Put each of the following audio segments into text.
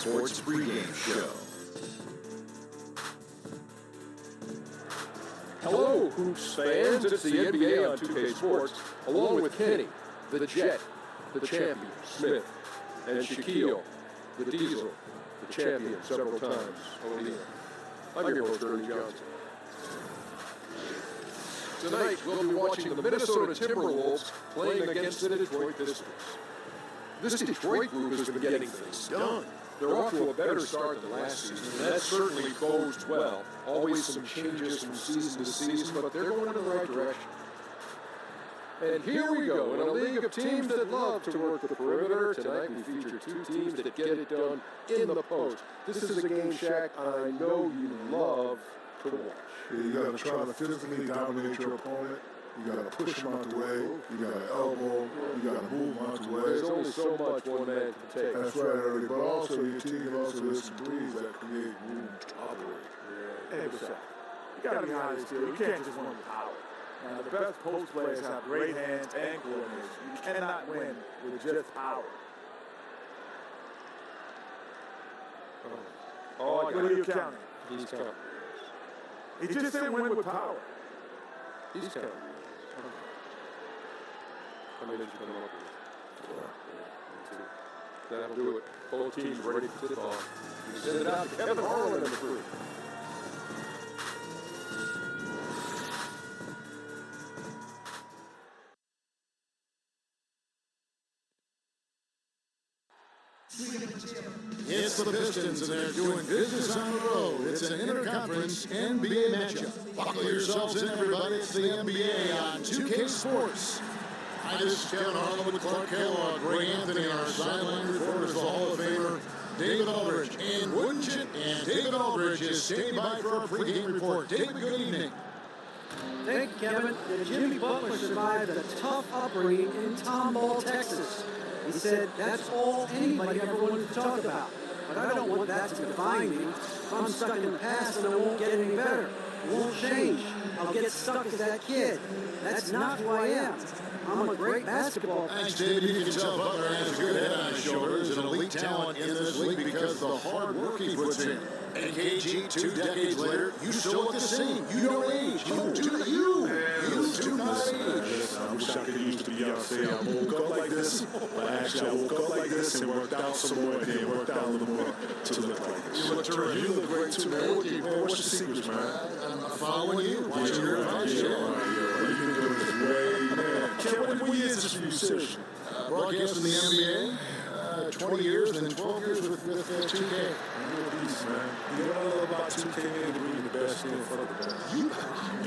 Sports pregame show. Hello, Hoops fans. It's the NBA on 2K Sports, along with Kenny, the Jet, the champion, Smith, and Shaquille, the Diesel, the champion several times, O'Neal. I'm your host, Ernie Johnson. Tonight, we'll be watching the Minnesota Timberwolves playing against the Detroit Pistons. This Detroit group has been getting things done. They're off to a better start than last season, and that certainly bodes well. Always some changes from season to season, but they're going in the right direction. And here we go, in a league of teams that love to work the perimeter. Tonight we feature two teams that get it done in the post. This is a game, Shaq, I know you love to watch. Yeah, you got to try to physically dominate your opponent. You got to push them out the way. You got to elbow. You got to move them out the way. There's only so much one man can take. That's right, Early. But also, your team can also hit some threes that create room to operate. Hey, what's up? You got to be honest here. You can't just win with power. Now, the best post players have great hands and coordination. You cannot win with just power. What are you counting? He's counting. He just didn't win with power. He's counting. How many did you come up with? That'll do it. Both teams ready to tip off. We send it out to Kevin Harlan and the crew. It's the Pistons, and they're doing business on the road. It's an interconference NBA matchup. Buckle yourselves in, everybody. It's the NBA on 2K Sports. Hi, this is Kevin Harlan with Clark Kellogg, Ray Anthony, our sideline reporters, the Hall of Famer, David Aldridge. And wouldn't you? And David Aldridge is standing by for our pregame report. David, good evening. Thank you, Kevin. Jimmy Butler survived a tough upbringing in Tomball, Texas. He said, that's all anybody ever wanted to talk about. But I don't want that to define me. If I'm stuck in the past, and I won't get any better. It won't change. I'll get stuck as that kid. That's not who I am. I'm a great basketball player. Thanks, David. You can tell Butler has a good head on his shoulders, an elite talent in this league because of the hard work he puts in. And KG, 2 decades later, you still look the same. You don't age. You do not age. I wish I could use to be out saying I woke up like this, but actually I woke up like this and worked out some more and then worked out a little more to look like this. You look terrific. You look great too, man. What's the secrets, man? I'm following you. Watching your advice. You've been doing this way, man. Kevin, what years is this for you, seriously? Broadcasting the NBA, 20 years and then 12 years with 2K. You're a beast, man. You know what I love about 2K, man? Bringing the best in front of the best. You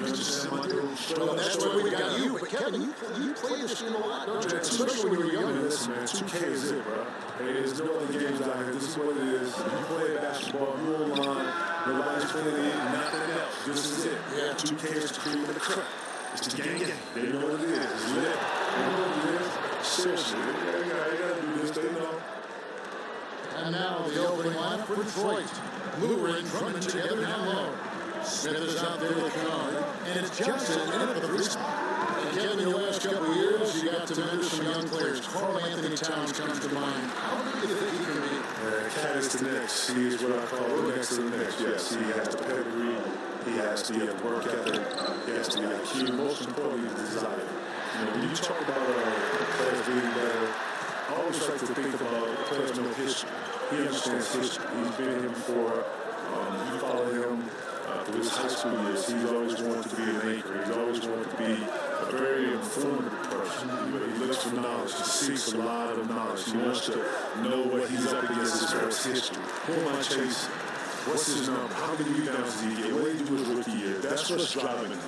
understand my deal? Well, that's why we got you. But Kevin, you play this game a lot, don't you? Especially when you were younger. Listen, man, 2K is it, bro. Hey, there's no other games out here. This is what it is. You play basketball, you're online. Nobody's playing it, nothing else. This is it. Yeah, 2K is the cream of the crop. It's the gang. They know what it is. It's lit. They know what it is. Seriously, they gotta do this. They know. And now the opening lineup for Detroit. Lure and Drummond together down low. Smith is out there with Kennard. And it's Johnson in it for the three spot. And Kevin, in the last couple of years, you got to mentor some young players. Carl Anthony Towns comes to mind. How big do you think he can be? Cat is the next. He is what I call the next to the next. Yes, he has the pedigree. He has the work ethic. He has the IQ. Most importantly, the desire. You know, when you talk about players being better, I always like to think about players know history. He understands history. He's been here before. You follow him through his high school years. He's always wanted to be an anchor. He's always wanted to be a very informative person. He looks for knowledge. He seeks a lot of knowledge. He wants to know what he's up against as far as history. Who am I chasing? What's his number? How many rebounds did he get? What did he do his rookie year? That's what's driving him.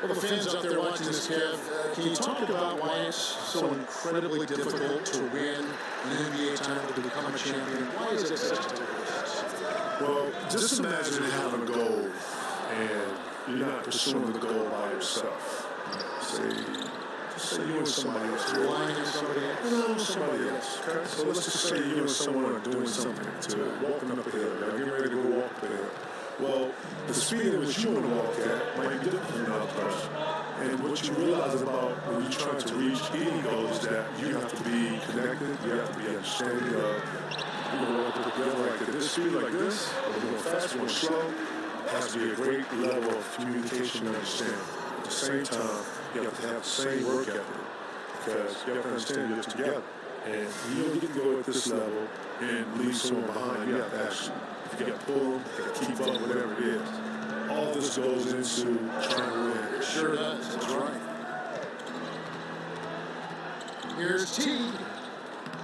Well, the fans out there watching this, Kev, can you talk about why it's so incredibly difficult to win an NBA title, to become a champion? Why is it such a difficult process? Well, just imagine having a goal and you're not pursuing the goal by yourself. Say you and somebody else. You're relying on somebody else? No, somebody else. Okay? So let's just say you and someone are doing something, walking up a hill, getting ready to go walk up a hill. Well, the speed at which you want to walk at might be different from another person. And what you realize about when you're trying to reach any goal is that you have to be connected, you have to be understanding of people want to put together like this speed, like this, or going fast, going slow, has to be a great level of communication and understanding. At the same time, you have to have the same work ethic because you have to understand you're just together. And you don't get to go at this level and leave someone behind. You have to actually, you got to pull them, you got to keep up, whatever it is. All this goes into trying to win. It sure does. That's right. Here's T.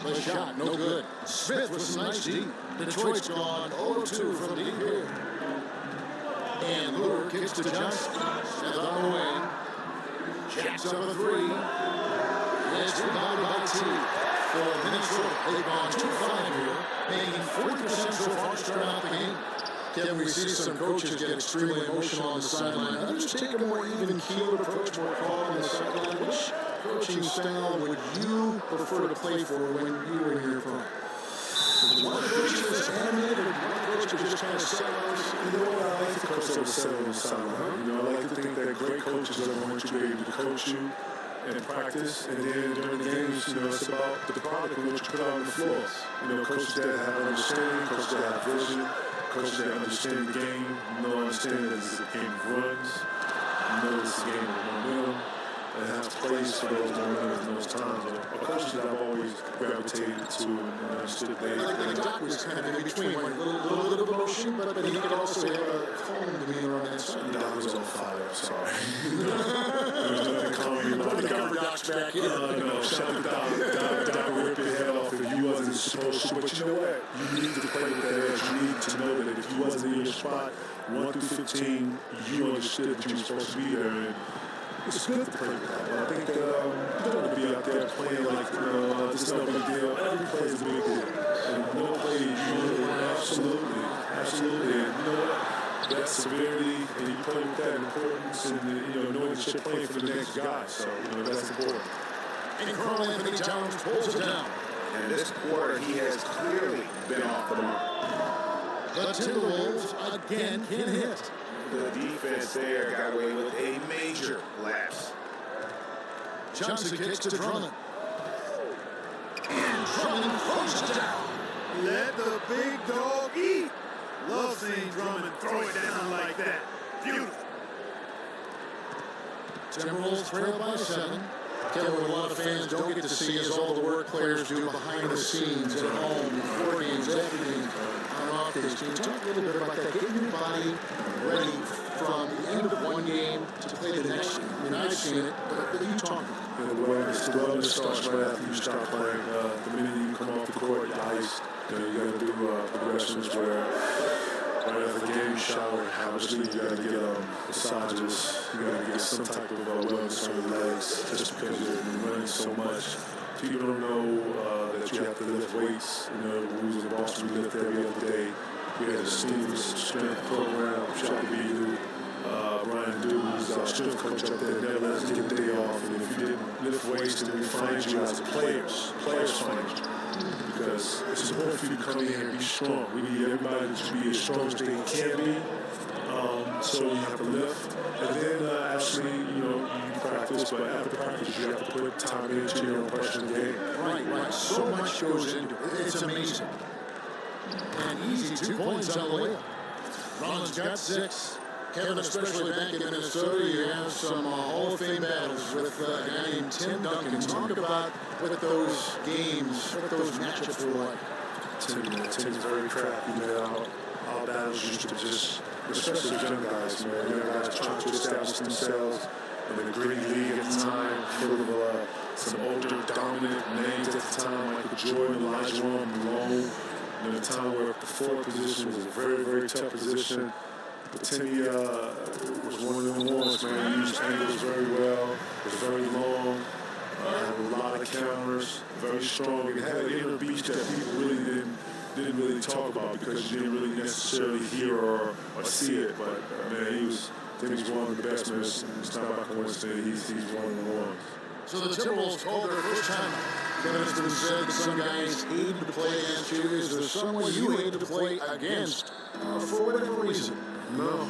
The shot, no good. Smith with some nice D. Detroit's gone 0-2 from deep here. And Lure kicks to Johnson. Smith on the wing. Jacks up a three. And it's rebounded by T. For Minnesota, they've gone 2-5 here, making 40% so far to start out the game. Kevin, we see some coaches get extremely emotional on the sideline. Others take a more even-keeled approach, more calm on the sideline. Which coaching style would you prefer to play for when you were in your prime? Did you want to coach this animated, or did you want to coach to just kind of settle on? You know what, I like to coach that will settle on the sideline. You know, I like to think that great coaches are going to be able to coach you and practice, and then during the games, you know, it's about the product and what you put out on the floor. You know, coaches that have understanding, coaches that have vision, coaches that understand the game, understand that it's a game of runs, it's a game of momentum, and have plays for those momentum in those times. Coaches that I've always gravitated to and understood they. Like Doc was kind of in between, like a little bit of emotion, but he could also have a calm demeanor on that side. Doc was on fire, I'm sorry. There's nothing calming about the cover Doc's back in. No, shout out to Doc. Doc will rip your head off if you wasn't supposed to. But you know what? You need to play with that edge. You need to know that if you wasn't in your spot, 1 through 15, you understood that you were supposed to be there. And it's good to play with that. But I think that you don't want to be out there playing like, this is no big deal. Every play is a big deal. And no play, absolutely. And you know what? That severity, and you play with that importance, and knowing that you're playing for the next guy. So, that's important. And Carl Anthony Towns pulls it down. And this quarter, he has clearly been off the mark. The Timberwolves again can hit. The defense there got away with a major lapse. Johnson kicks to Drummond. And Drummond throws it down. Let the big dog eat. Love seeing Drummond throw it down like that. Beautiful. Timberwolves trail by 7. Kevin, what a lot of fans don't get to see is all the work players do behind the scenes at home, before games, after games, on off days. Can you talk a little bit about that? Getting your body ready from the end of one game to play the next game. I mean, I've seen it, but you talk about it. The wellness starts right after you start playing. The minute you come off the court, you're iced. You got to do progressions where right after the game, you shower, obviously you got to get massages, you got to get some type of wellness on your legs just because you're running so much. People don't know that you have to lift weights. We was in Boston, we lift every other day. We had a strength program, shout out to BU. Brian Dewey's our strength coach up there, never let us get a day off. And if you didn't lift weights, then we find you as a players find you. Because it's important for you to come in here and be strong. We need everybody to be as strong as they can be. So you have to lift. And then actually, you practice, but after practice, you have to put time into your own personal game. Right. So much goes into it. It's amazing. And easy 2 points on the layup. Rollins got 6. Kevin, especially back in Minnesota, you have some Hall of Fame battles with a guy named Tim Duncan. Talk about what those games, what those matchups were like. Tim's very crafty, man. Our battles used to just, especially young guys, man. Young guys trying to establish themselves in a great league at the time, full of some older, dominant names at the time, like Jordan, Elijah Malone. The time where the forward position was a very, very tough position. But Timmy was one of them ones, man. He used angles very well, was very long, had a lot of counters, very strong. He had an inner beast that people really didn't really talk about because you didn't really necessarily hear or see it. But man, Timmy's one of the best, man. It's not by coincidence. He's one of the ones. So the Timberwolves called their first time. Kevin has been said that some guys hated to play against you. Is there someone you hated to play against for whatever reason? No.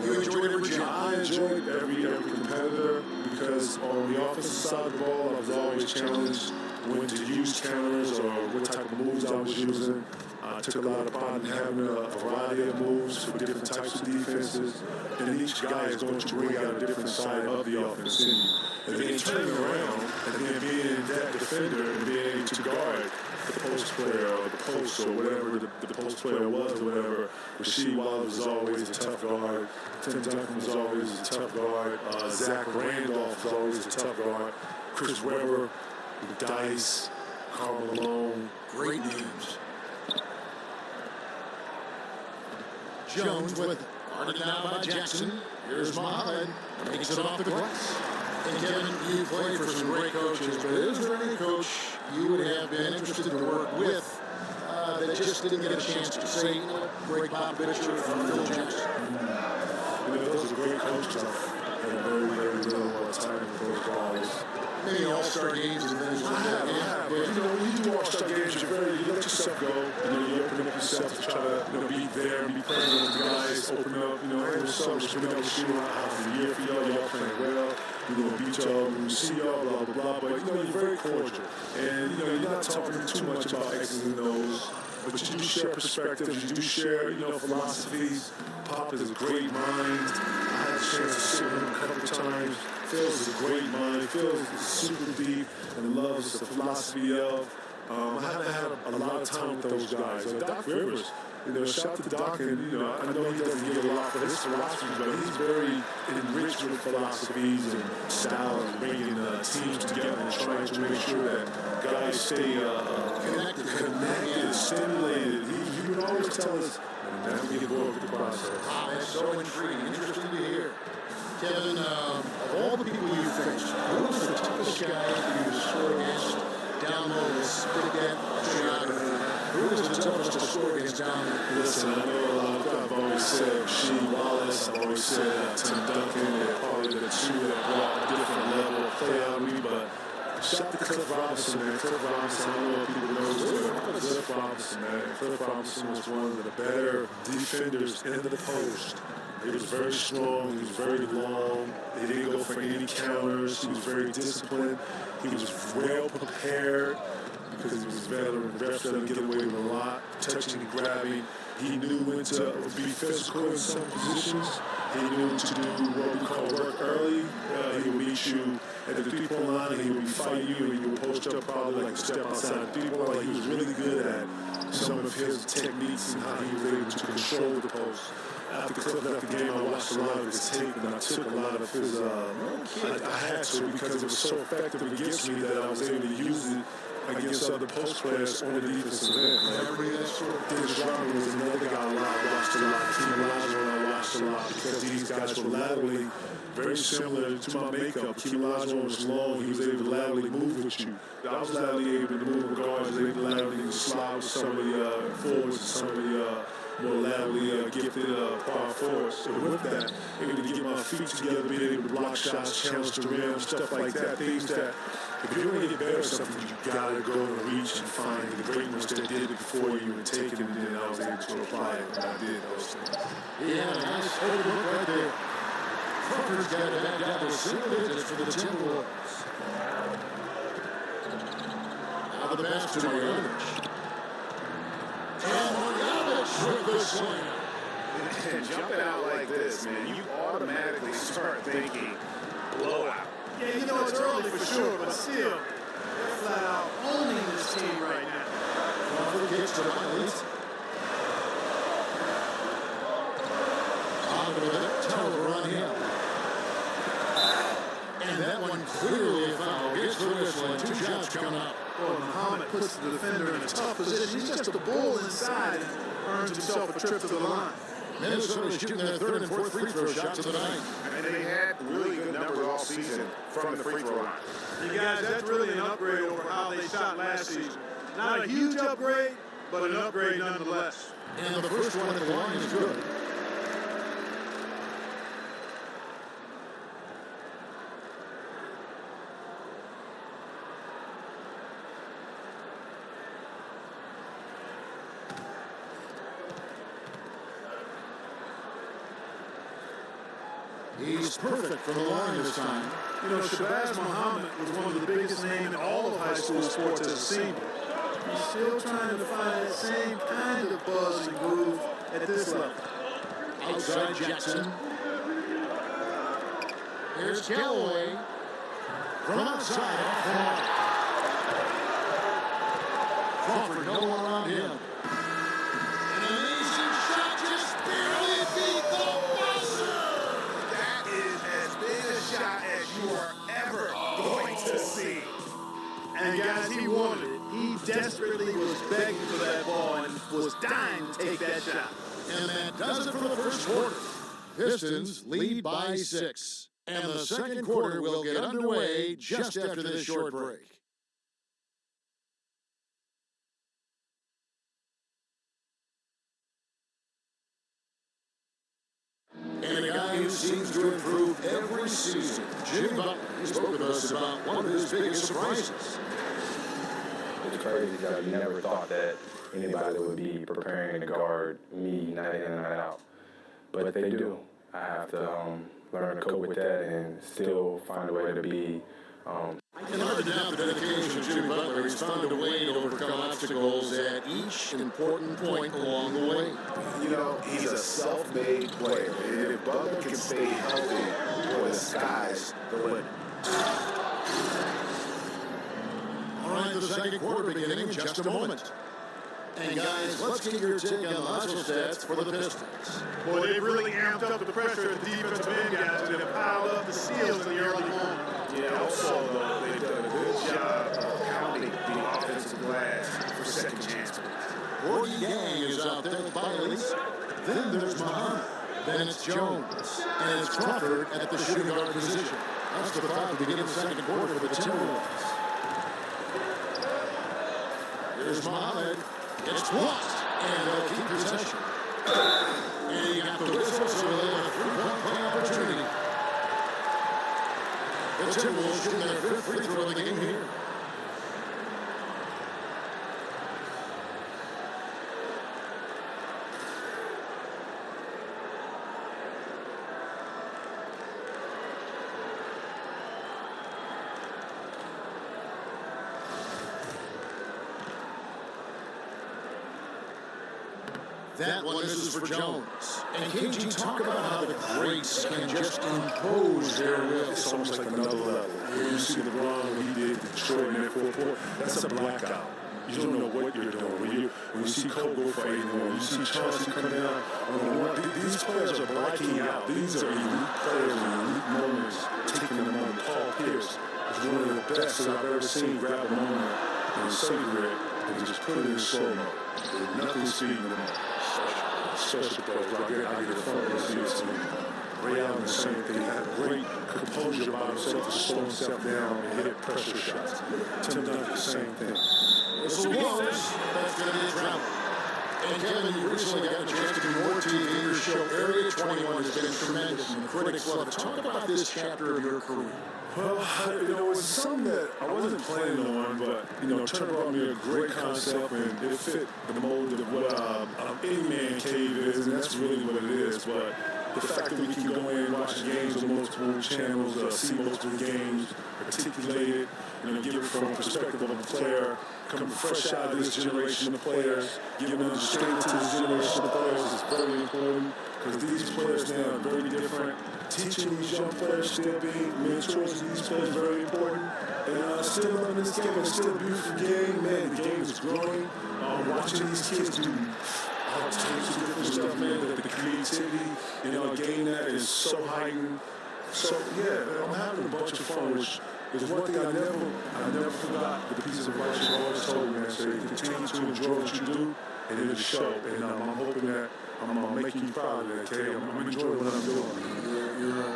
You enjoyed every job? I enjoyed every competitor because on the offensive side of the ball, I was always challenged when to use counters or what type of moves I was using. I took a lot of pride in having a variety of moves for different types of defenses. And each guy is going to bring out a different side of the offense in you. And then turning around and then being that defender and being able to guard the post player or the post or whatever the post player was or whatever. Rasheed Wallace was always a tough guard. Tim Duncan was always a tough guard. Zach Randolph was always a tough guard. Chris Webber, Dice, Karl Malone, Great names. Jones with it. Guarded down by Jackson. Here's Mohammed. Makes it off the glass. And Kevin, you played for some great coaches, but is there any coach you would have been interested to work with that just didn't get a chance to say, you know, Greg Popovich or Phil Jackson? You know, those are great coaches. I had a very, very little time with those guys. Maybe all-star games and things like that. Yeah, but you know, when you do all-star games, you let yourself go. You know, you open up yourself to try to, you know, be there and be present with the guys. Open up, you know, hey, what's up? What's been able to shoot how's the year for y'all? Y'all playing well. We're going to beat y'all. We're going to see y'all, blah, blah, blah. But, you know, you're very cordial. And, you know, you're not talking too much about X's and O's. But you do share perspectives. You do share, you know, philosophies. Pop is a great mind. I had a chance to sit with him a couple of times. Phil's a great mind. Phil is super deep and loves the philosophy of. I haven't had a lot of time with those guys. Doc Rivers, you know, shout out to Doc, and, you know, I know he doesn't get a lot for his philosophies, but he's very enriched with philosophies and styles, and bringing teams together and trying to make sure that guys stay connected, stimulated. He would always tell us, never get bored with the process. Wow, that's so intriguing. Interesting to hear. Kevin, of all the people you faced, who was the toughest guy for you to score against down low and spit that shot? Who was the toughest to score against down low? Listen, I know a lot of I've always said Rasheed Wallace, I've always said Tim Duncan, they're probably the two that brought a different level of play out of me, but shout to Cliff Robinson, man. Cliff Robinson, I don't know if people know this, Cliff Robinson, man. Cliff Robinson was one of the better defenders in the post. He was very strong, he was very long, he didn't go for any counters, he was very disciplined, he was well prepared because he was a veteran. Refs let him get away with a lot, touching and grabbing. He knew when to be physical in some positions. He knew to do what we call work early. He would meet you at the three-point line, and he would fight you, and you would post up probably like a step outside the three-point line. He was really good at some of his techniques and how he was able to control the post. After Cliff left the game, I watched a lot of his tape, and I took a lot of his, I had to because it was so effective against me that I was able to use it against other post players on the defensive end. Dennis Rodman was another guy I watched a lot. Team Olajuwon I watched a lot because these guys were laterally very similar to my makeup. Keem Olajuwon was long. He was able to laterally move with you. I was laterally able to move with guards. I was able to laterally slide with some of the forwards and some of the more laterally gifted power forwards. And with that, able to get my feet together, being able to block shots, challenge the rim, stuff like that. Things that, if you want to get better at something, you got to go and reach and find the great ones that did it before you and take it, and then I was able to apply it, and I did those things. Yeah, nice overlook right there. Crawford's got it back down to single digits for the Timberwolves. Now the pass to Marjanovic. And Marjanovic with the slam. And jumping out like this, man, you automatically start thinking blowout. Yeah, you know it's early for sure, but still, they're flat out owning this team right now. Crawford kicks to Riley. On with it, turnover on him. And that one clearly a foul. Gets the whistle and 2 shots coming up. Well, Muhammad puts the defender in a tough position. He's just a bull inside and earns himself a trip to the line. Minnesota shooting their 3rd and 4th free throw shots of the night. And they had really good numbers all season from the free throw line. You guys, that's really an upgrade over how they shot last season. Not a huge upgrade, but an upgrade nonetheless. And the first one at the line is good. He's perfect from the line this time. You know, Shabazz Muhammad was one of the biggest names in all of high school sports as a senior. He's still trying to find that same kind of buzz and groove at this level. Outside Jackson. Here's Callaway. From outside, off the mark. Crawford, no one around him. An amazing shot, just barely beat the buzzer. That is as big a shot as you are ever going to see. And guys, he wanted it. He desperately was begging for that ball and was dying to take that shot. And that does it for the first quarter. Pistons lead by 6. And the second quarter will get underway just after this short break. And a guy who seems to improve every season, Jimmy Butler, he spoke with us about one of his biggest surprises. It's crazy because you never thought that anybody would be preparing to guard me night in and night out. But they do. I have to learn to cope with that and still find a way to be. And hard to doubt the dedication of Jimmy Butler. He's found a way to overcome obstacles at each important point along the way. You know, he's a self-made player. And if Butler can stay healthy, boy, the sky's the limit. All right, the second quarter beginning in just a moment. And guys, let's get your take on the hustle stats for the Pistons. Boy, they've really amped up the pressure at the defensive end, guys, and have piled up the steals in the early moment. Yeah, also, though, they've done a good job of pounding the offensive glass for second chances. Gordy Gang is out there by Elias. Then there's Muhammad. Then it's Jones. And it's Crawford at the shooting guard position. That's the foul to begin the second quarter for the Timberwolves. Here's Muhammad. It's blocked, and they'll keep possession. And you got the whistle, so they'll have a three-point play opportunity. The Timberwolves getting their fifth free throw of the game here. That one misses for Jones. And KG, talk about how the greats can just impose their will. It's almost like another level. When you see LeBron, what he did, Detroit in that fourth quarter, that's a blackout. You don't know what you're doing. When you see Cole go for 81, you see Chauncey come down on the one. These players are blacking out. These are elite players in elite moments, taking them on. Paul Pierce is one of the best that I've ever seen grab a moment and savor it and just put it in slow-mo. There's nothing speeding them up. Such a approach. I get a fun to see it. Ray Allen, the same thing. He had great composure about himself to slow himself down and hit pressure shots. Tim Duncan, the same thing. Whistle blows. That's going to be a travel. And Kevin, you recently got a chance to do more TV. Your show Area 21 has been tremendous, and critics love it. Talk about this chapter of your career. Well, it was something that I wasn't planning on, but, Turner brought me a great concept, and it fit the mold of what any man cave is, and that's really what it is. But the fact that we can go in and watch games on multiple channels, see multiple games, articulate it, give it from a perspective of a player, coming fresh out of this generation of players, giving understanding to this generation of players is very important, because these players now are very different. Teaching these young players, still being mentors to these players is very important. And still loving this game. It's still a beautiful game. Man, the game is growing. Watching these kids do all types of different stuff, man. The creativity, game that is so heightened. So, yeah, I'm having a bunch of fun, which is one thing I never forgot. The piece of advice you've always told me, man. So continue to enjoy what you do, and it'll show. And I'm hoping that I'm making you proud of that, Kay. I'm enjoying what I'm doing. You're an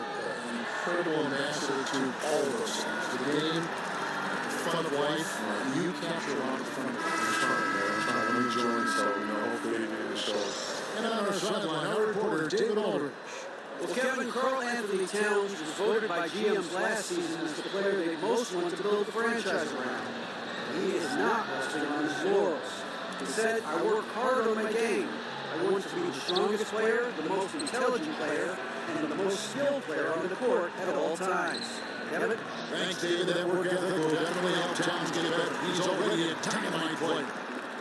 incredible ambassador to all of those things. The game, fun of life, you capture a lot of fun. I'm enjoying, so, hopefully it shows. And on our sideline, our reporter, David Aldridge. Well, Kevin, Carl Anthony Towns was voted by GMs last season as the player they most want to build the franchise around. He is not resting on his laurels. He said, "I work hard on my game. I want to be the strongest player, the most intelligent player, and the most skilled player on the court at all times." Kevin? Thanks, David. That work ethic will definitely help Towns get better. He's already a dynamite player.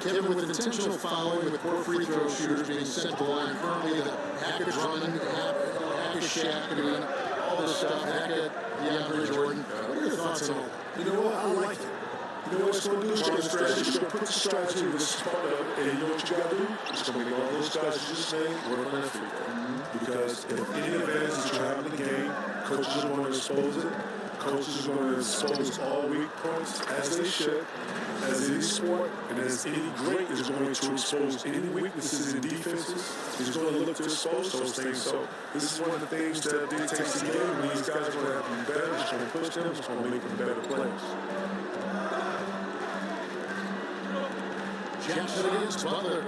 Kevin, with intentional fouling, with poor free throw shooters being sent to the line, currently the Hackett Drummond, Hackett Shaq, and all this stuff, Hackett, DeAndre Jordan. What are your thoughts on all that? You know what? I like it. You know what it's going to do? It's going to strategy. It's going to put the strategy in this part of it. And you know what you got to do? It's going to make all those guys you just named work on that free throw. Because if any advantage that you have in the game, coaches are going to expose it. Coaches are going to expose all weak points, as they should, as any sport, and as any great is going to expose any weaknesses in defenses. He's going to look to expose those things. So this is one of the things that dictates the game. And these guys are going to have to be better. It's going to push them. It's going to make them better players. Jackson against Butler.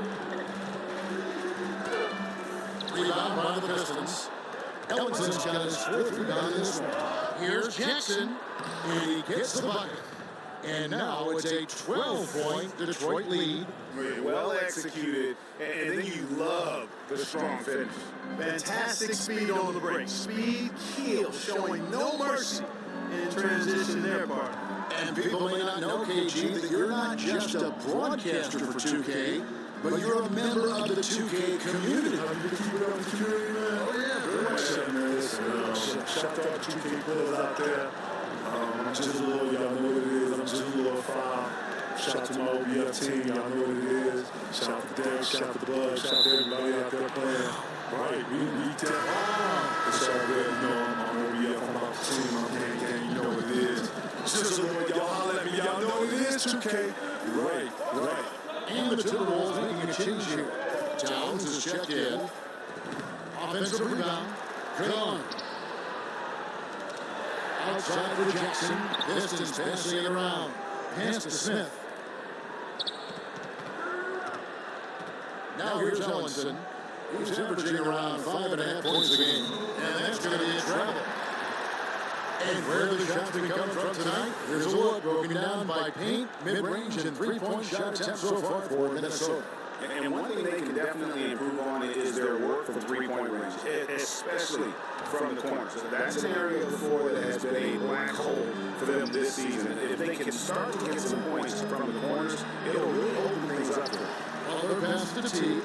Rebound by the Pistons. Ellison's got his fourth rebound in this one. Here's Jackson, and he gets the bucket. And now it's a 12-point Detroit lead. Well executed, and then you love the strong finish. Fantastic speed on the break. Speed kills, showing no mercy in transition there, partner. And people may not know, KG, that you're not just a broadcaster for 2K, but you're a member of the 2K community. Keep it up, the community, man. Oh, yeah, very much so. Shout out to 2K players out there. I'm just a little, y'all know what it is. I'm just a little foul. Shout out to my OBF team, y'all know what it is. Shout out to Derek, shout out to Bud, shout out to everybody out there playing. Right, we tell. It's all good, you know, I'm OBF, I'm out the team, I'm gang, you know what it is. Just a little, y'all holler at me, y'all know what it is, 2K. Right. And the Timberwolves making a change here. Towns is checked in. Offensive rebound. Good on. Outside for Jackson. Pistons passing it around. Pass to Smith. Now here's Ellingson. He's averaging around 5.5 points a game. And that's going to be a travel. And where the shots been coming from tonight? Here's a look broken down by paint, mid-range, and three-point shot attempt so far for Minnesota. And one thing they can definitely improve on is their work from three-point range, especially from the corners. So that's an area of the floor that has been a black hole for them this season. If they can start to get some points from the corners, it'll really open things up for them. Butler pass to T.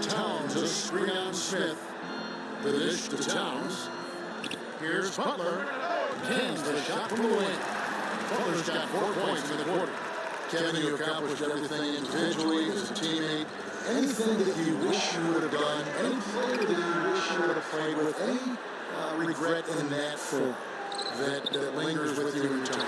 Towns, a screen on Smith. The dish to Towns. Here's Butler. Cans the shot from the wing. Butler's got 4 points in the quarter. Kevin, you accomplished everything individually as a teammate. Anything that you wish you would have done, any player that you wish you would have played with, any regret in that for that lingers with you in return?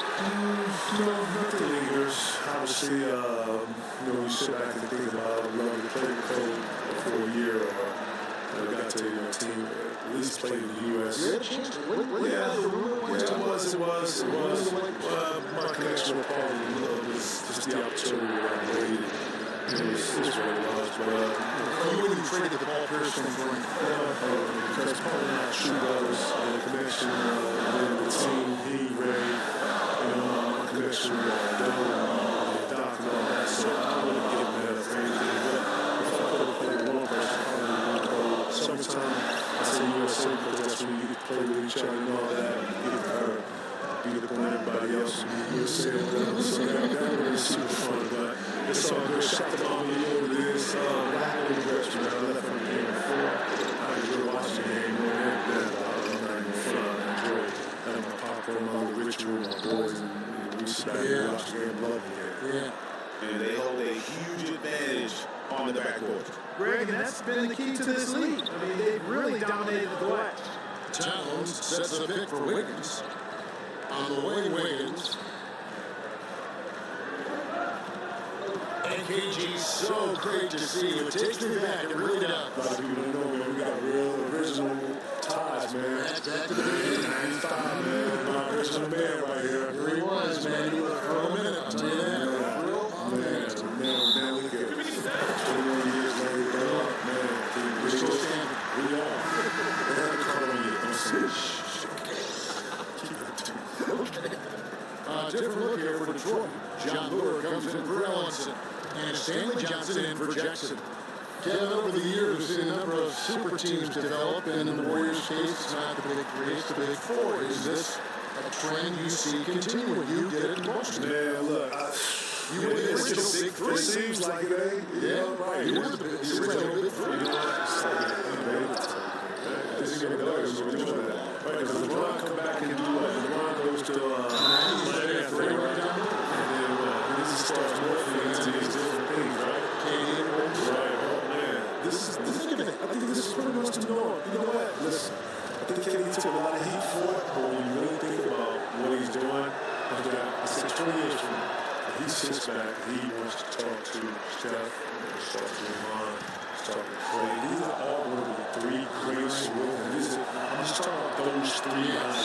Nothing lingers. Obviously, you sit back and think about love to play with Cole for a year or got to your team, at least played in the U.S. You had a chance to win. Yeah, it was. My connection with Paul was just the opportunity that I waited. It was what it was. But you wouldn't trade the Paul Pierce thing for him. Because Paul and I true brothers, the connection with the team, he, Ray, my connection with Doug, Doc, and all that. So I wouldn't give him that for anything. But if I could have played one person, summertime, I say USA because that's when you get to play with each other and all that. You get to hurt, beat up on everybody else, and USA or whatever. So that was super fun, but it's all good. Shout to Mama, you know what it is. Back in the direction that I left from the game before. I enjoy watching the game more than that. I'm not even fun. I enjoy having my popcorn, my little ritual, my boys, and we sit back and watch the game, love the game. Yeah. And they hold a huge advantage on the backcourt. Greg, and that's been the key to this league. I mean, they've really dominated the glass. Towns sets the pick for Wiggins. On the way, Wiggins. And KG, so great to see you. It takes me back. It really does. A lot of people don't know, man. We got real original ties, man. Back to the beginning. 95, man. My original man right here. Here he was, man. He was for a minute. I'll tell you that. Man, look at it. 21 years later, man. We're still standing. We are. They have to call on you. Don't say shh. Different look here for Detroit. John Lure comes in for Ellingson. And Stanley Johnson in for Jackson. Kevin, over the years, we've seen a number of super teams develop, and in the Warriors' case, it's not the big three, it's the big four. Is this a trend you see continuing? You did it in Boston. Man, look, You were the original big three. it seems like it ain't. Yeah, right. You were the original big three. This is going to be we're doing that. Right, because LeBron come back and do what? LeBron goes to Miami, and then this starts morphing into these different things, right? Right, oh man. I think this is pretty much the norm. You know what? Listen, I think KD took a lot of heat for it, but when you really think about what he's doing, I said 20 years from now, he sits back, he wants to talk to Steph, talk to LeBron, talk to Clay. These are all one of the three greats. I'm just talking about those three guys.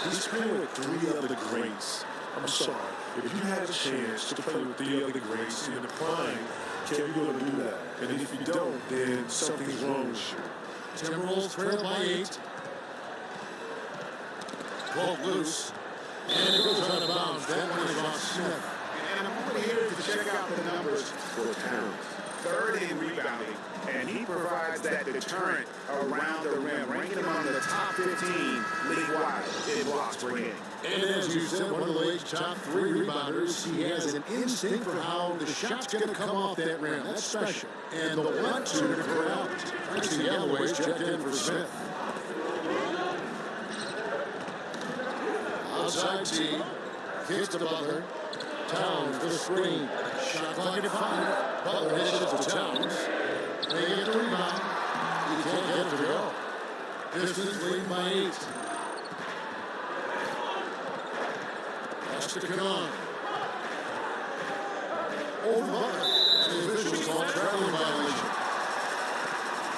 He's playing with three other greats. I'm sorry. If you had a chance to play with three other greats in the prime, can you going to do that? And if you don't, then something's wrong with you. Timberwolves trail by 8. Ball loose. And it goes out of bounds. That one is on Smith. And I'm over here to check out the numbers for Towns. Third in rebounding, and he provides that deterrent around the rim, ranking him on the top 15 league-wide in blocks per game. And as you said, one of the league's top 3 rebounders. He has an instinct for how the shot's going to come off that rim. That's special. And the 1-2 to go out. Actually, Galloway's checked in for Smith. Outside T. Kicks to Butler. Towns, the screen. Shot clock at 5. Butler hits to Towns. They get the rebound. He can't get it to go. Pistons lead by 8. Pass to Kanon. Over Butler. The officials call traveling violation.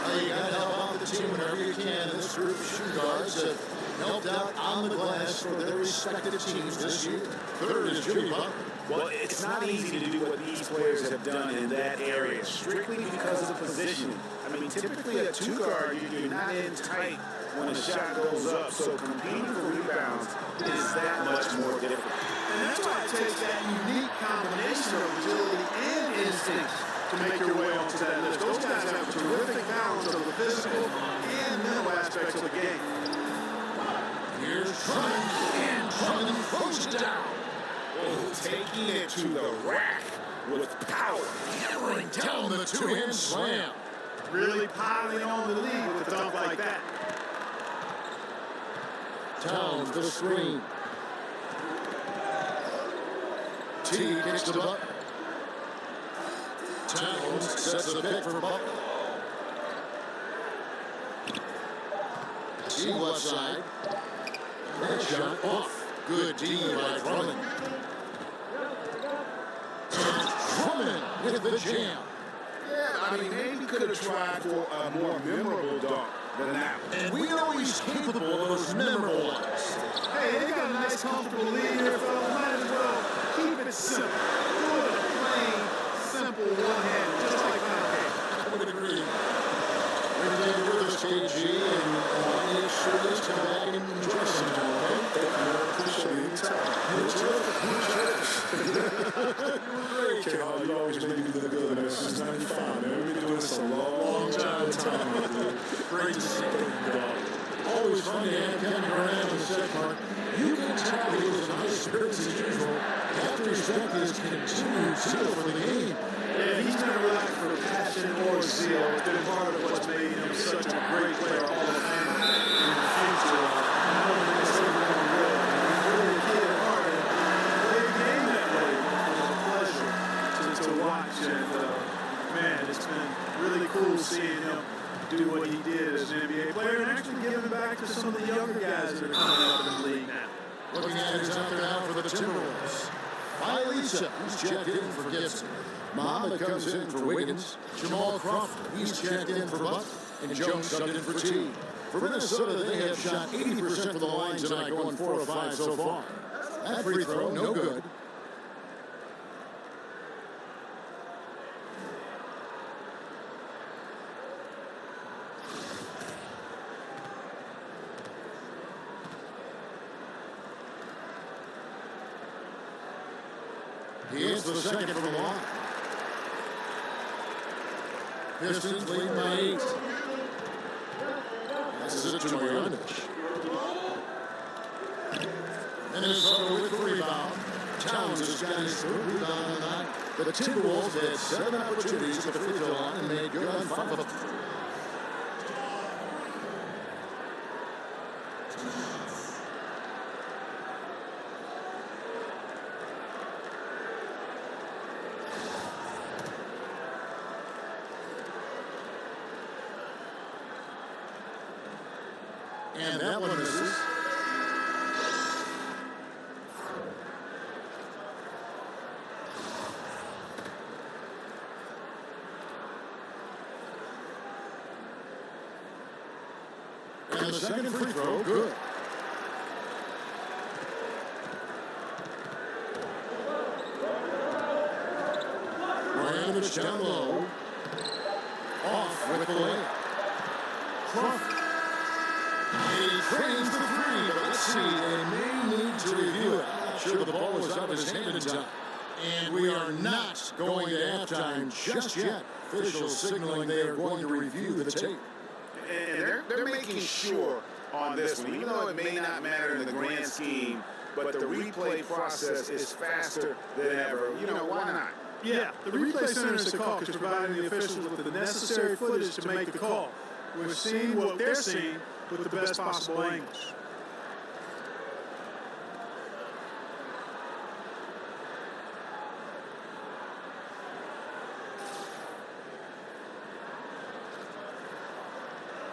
Now you got to help out the team whenever you can. This group of shooting guards have helped out on the glass for their respective teams this year. Third is Jimmy Butler. Well, it's not easy to do what these players have done in that area, strictly because of the positioning. I mean, typically a two-guard, you're not in tight when the shot goes up, so competing for rebounds is that much more difficult. And that's why it takes that unique combination of agility and instinct To make your way onto that list. Those guys have a terrific balance of the physical and mental aspects of the game. Here's Drummond, and Drummond throws it down. Taking it to the rack with power. Hammering down the two-hand slam. Really piling on the lead with a dunk like that. Towns, the screen. T kicks to Butler. Towns sets the pick for Butler. T left side. That shot off. Good D by Drummond. Drummond with the jam. Yeah, I mean, maybe could have tried for a more memorable dunk than that one. And we know he's capable of those memorable ones. Hey, they got a nice, comfortable lead here, fellas. Might as well keep it simple. Do it a plain, simple one-hand, just like that. I would agree. We're glad you're with us, KG, and make sure this come back and enjoy some time, okay? Appreciate it. You're terrific. You were great, Cal. You always make me look good, man. Since 95, man. We've been doing this a long time. Great to see you. Always fun to have Kevin Durant on the set part. You can tell he was in high spirits as usual. Have to respect his continued zeal for the game. Yeah, he's never lacked for passion or zeal. It's been part of what's made him such a great player, Hall of Famer in the future. I know when they say we're going to win. He's really a kid at heart, and played the game that way. It was a pleasure to watch, and man, it's been really cool seeing him do what he did as an NBA player and actually giving back to some of the younger guys that are coming up in the league now. Looking at who's out there now for the Timberwolves. Elias, who's checked in for Gibson. Muhammad comes in for Wiggins. Jamal Crawford, he's checked in for Buck. And Jones subbed in for T. For Minnesota, they have shot 80% from the line tonight, going 4 of 5 so far. That free throw, no good. He hits the second from the line. Pistons lead by 8. Passes it to Marjanovic. Minnesota with the rebound. Towns has got his third rebound of the night. The Timberwolves had 7 opportunities at the free throw line and made good on 5 of them. And that one misses. And the second free throw, good. Marjanovic down low. Off with the layup. Crawford. He trains the three, but let's see, they may need to review it. I'm not sure the ball was out of his hand in time. And we are not going to halftime just yet. Officials signaling they are going to review the tape. And they're making sure on this one, even though it may not matter in the grand scheme, but the replay process is faster than ever. You know, why not? Yeah, the replay center is the call is providing the officials with the necessary footage to make the call. We're seeing what they're seeing with the best possible angles.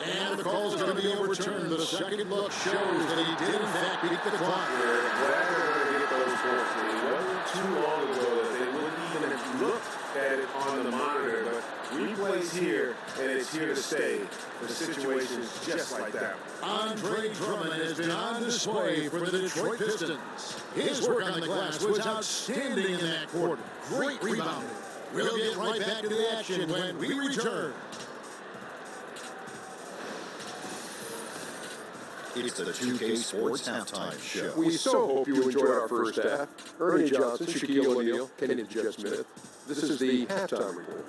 And the call is going to be overturned. The second look shows that he did, in fact, beat the clock. We're glad they're going to get those points. It wasn't too long ago that they wouldn't even have looked at it on the monitor, but Replay's here, and it's here to stay for situations just like that. Andre Drummond has been on display for the Detroit Pistons. His work on the glass was outstanding in that quarter. Great rebounding. We'll get right back to the action when we return. It's the 2K Sports Halftime Show. we so hope you enjoyed our first half. Ernie Johnson, Shaquille O'Neal, Kenny Smith. This is the halftime report.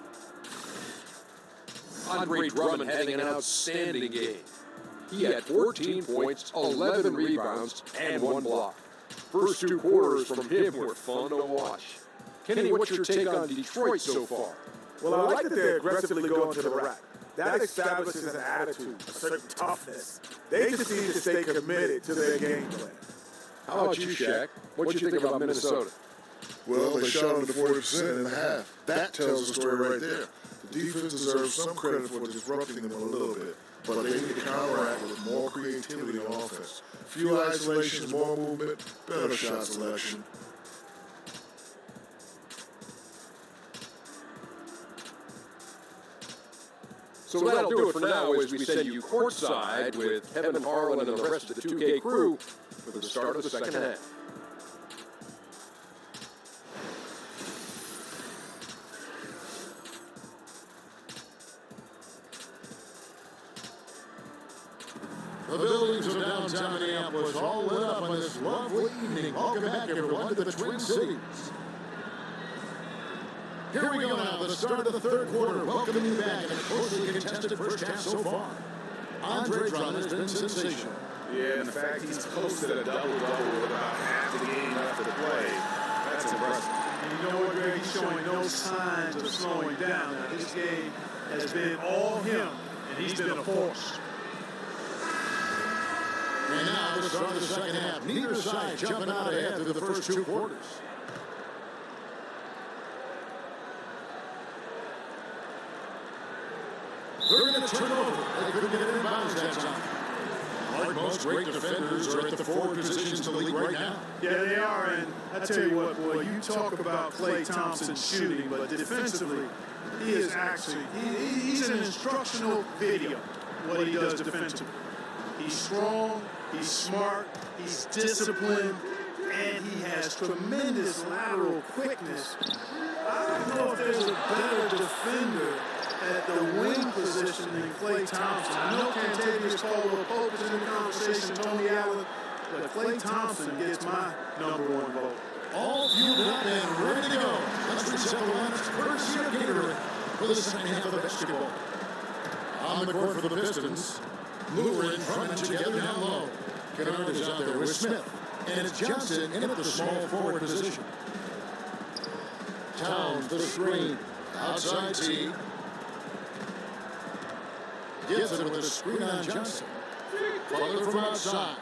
Andre Drummond having an outstanding game. He had 14 points, 11 rebounds, and 1 block. First 2 quarters from him were fun to watch. Kenny, what's your take on Detroit so far? Well, I like that they're aggressively going to the rack. That establishes an attitude, a certain toughness. They just need to stay committed to their game plan. How about you, Shaq? What you think about Minnesota? Well, they shot under 40% in the half. That tells the story right there. The defense deserves some credit for disrupting them a little bit, but they need to counteract with more creativity on offense. Few isolations, more movement, better shot selection. So that'll do it for now as we send you courtside with Kevin Harlan and the rest of the 2K crew for the start of the second half. The buildings of downtown Minneapolis all lit up on this lovely evening. Welcome back, everyone, to the Twin Cities. Here we go now, the start of the third quarter. Welcoming you back in a closely contested first half so far. Andre Drummond has been sensational. Yeah, in fact, he's posted a double-double with about half the game left to play. That's impressive. And you know what, Greg? He's showing no signs of slowing down. Now, this game has been all him, and he's been a force. And now the start of the second half. Neither side jumping out ahead through the first 2 quarters. They're going to turn over. They couldn't get it in bounds that time. Like most great defenders are at the forward positions in the league right now. Yeah, they are, and I tell you what, boy, you talk about Klay Thompson shooting, but defensively, he is actually, he's an instructional video, what he does defensively. He's strong, he's smart, he's disciplined, and he has tremendous lateral quickness. I don't know if there's a better defender at the wing position than Klay Thompson. I know Cantavius Caldwell-Pope is in the conversation, Tony Allen, but Klay Thompson gets my #1 vote. All fueled up and ready to go. Let's reset the lineups courtesy of Gatorade. for the second half of basketball. On the court for the Pistons, Moore and Drummond together down low. Kennard is out there with Smith. And it's Johnson in at the small forward position. Towns, the screen. Outside T. Gets it with a screen on Johnson. Butler from outside.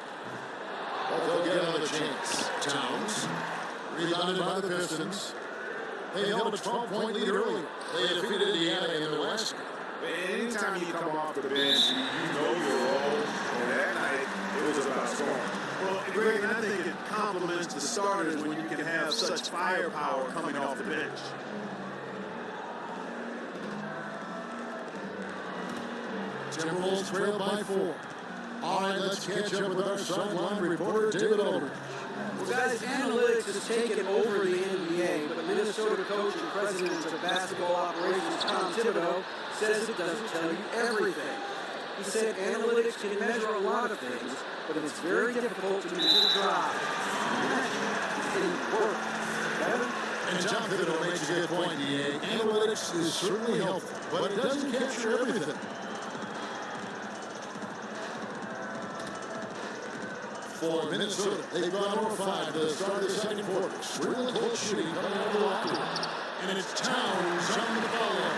But they'll get another chance. Towns. Rebounded by the Pistons. They held a 12-point lead earlier. They defeated Indiana in their last game. Anytime you come off the bench, you know your role. And that night, it was about scoring. Well, Greg, I think it complements the starters when you can have such firepower coming off the bench. Timberwolves trail by 4. All right, let's catch up with our sideline reporter, David Aldridge. Well, guys, analytics has taken over the NBA, but Minnesota coach and president of basketball operations, Tom Thibodeau, says it doesn't tell you everything. He said analytics can measure a lot of things, but it's very difficult to measure drive. It didn't work. And Tom Thibodeau makes a good point, DA. Analytics is certainly helpful, but it doesn't capture everything. For Minnesota, they've gone over 5 to the start of the second quarter. Really cold shooting coming out of the locker room. And it's Towns on the follow.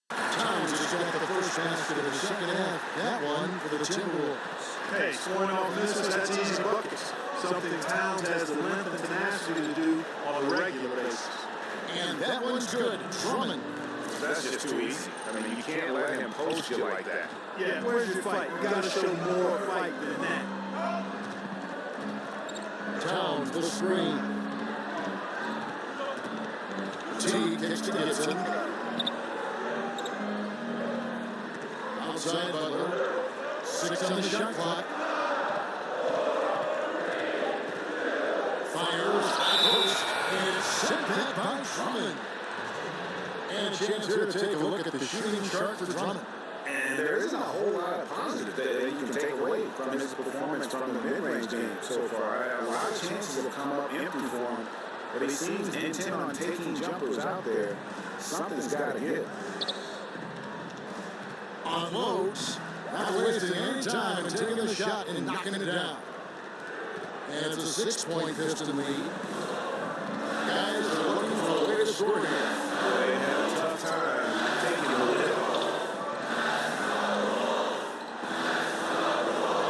Towns has got the first basket of the second half. That one for the Timberwolves. Hey, scoring off misses, that's easy buckets. Something Towns has the length and tenacity to do on a regular basis. And that one's good. Drummond. That's just too easy. I mean, you can't let him post you like that. Yeah, where's your fight? You got to show more fight than that. Towns, the screen. T kicks to Gibson. Outside Butler. 6 on the shot clock. Fires, post, and it's sent back by Drummond. And a chance here to take a look at the shooting chart for Drummond. And there isn't a whole lot of positive that you can take away from his performance from the mid-range game so far. A lot of chances have come up empty for him, but he seems intent on taking jumpers out there. Something's got to give. Unloads, not wasting any time and taking the shot and knocking it down. And it's a 6-point Piston lead. Guys are looking for a way to score here. They had a tough time taking the lid.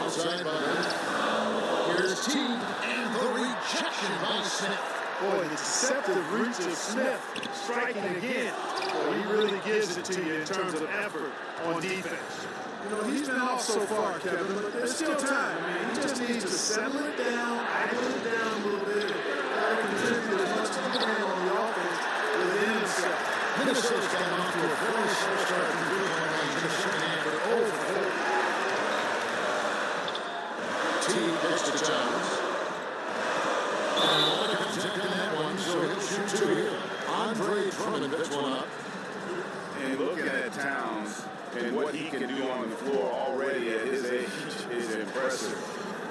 Outside Butler. Here's T and the rejection by Smith. Boy, the deceptive reach of Smith striking again. Boy, he really gives it to you in terms of effort on defense. You know, he's been off so far, Kevin, but there's still time. I mean, he just needs to settle it down, idle it down a little bit, and contribute as much as he can on the offense within himself. Minnesota's gotten off to a very slow start from the range in the second half, but over. T gets to Towns. And a lot of contact on that one, so he'll shoot 2 here. Andre Drummond picks one up. And looking at Towns and what he can do on the floor already at his age is impressive.